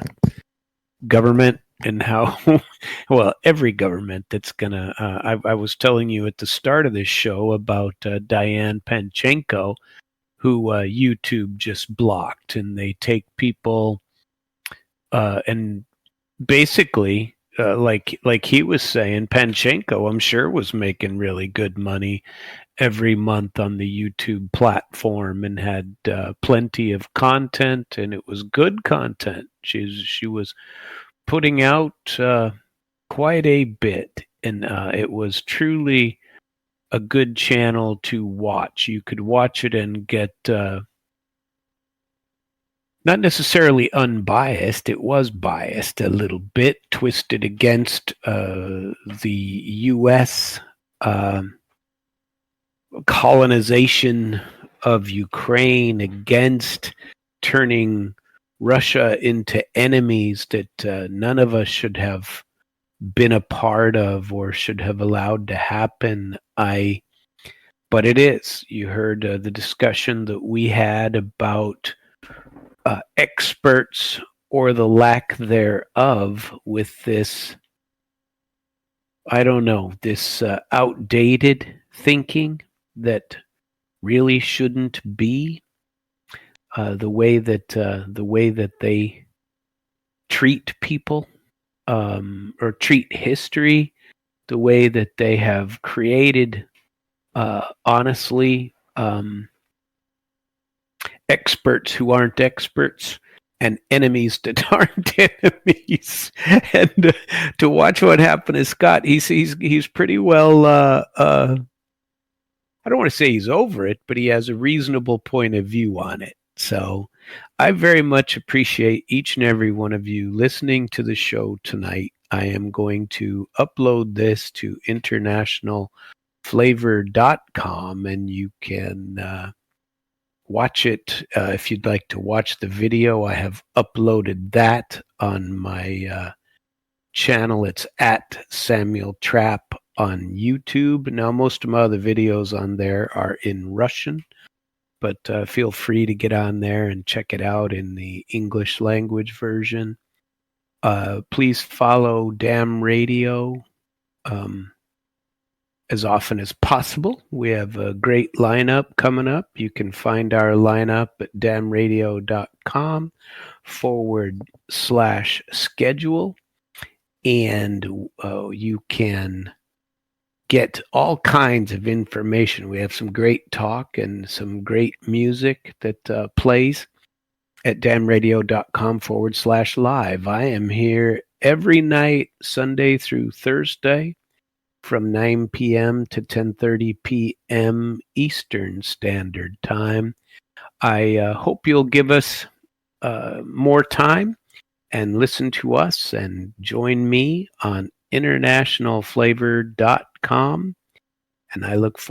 Speaker 2: government and how, well, every government that's gonna. I was telling you at the start of this show about Diane Panchenko, who YouTube just blocked, and they take people and basically, like he was saying, Panchenko, I'm sure, was making really good money every month on the YouTube platform and had plenty of content, and it was good content. She was putting out quite a bit, and it was truly a good channel to watch. You could watch it and get not necessarily unbiased. It was biased a little bit, twisted against the U.S. Colonization of Ukraine, against turning Russia into enemies that none of us should have been a part of or should have allowed to happen. But it is. You heard the discussion that we had about experts or the lack thereof with this, I don't know, this outdated thinking that really shouldn't be, the way that they treat people, or treat history, the way that they have created, honestly, experts who aren't experts and enemies that aren't enemies. And to watch what happened to Scott, he's pretty well. I don't want to say he's over it, but he has a reasonable point of view on it. So I very much appreciate each and every one of you listening to the show tonight. I am going to upload this to internationalflavor.com, and you can watch it if you'd like to watch the video. I have uploaded that on my channel. It's at Samuel Trapp on YouTube. Now, most of my other videos on there are in Russian, but feel free to get on there and check it out in the English language version. Please follow Damn Radio. as often as possible. We have a great lineup coming up. You can find our lineup at damradio.com/schedule. And you can get all kinds of information. We have some great talk and some great music that plays at damradio.com/live. I am here every night, Sunday through Thursday, from 9 p.m. to 10:30 p.m. Eastern Standard Time. I hope you'll give us more time and listen to us and join me on internationalflavor.com. And I look forward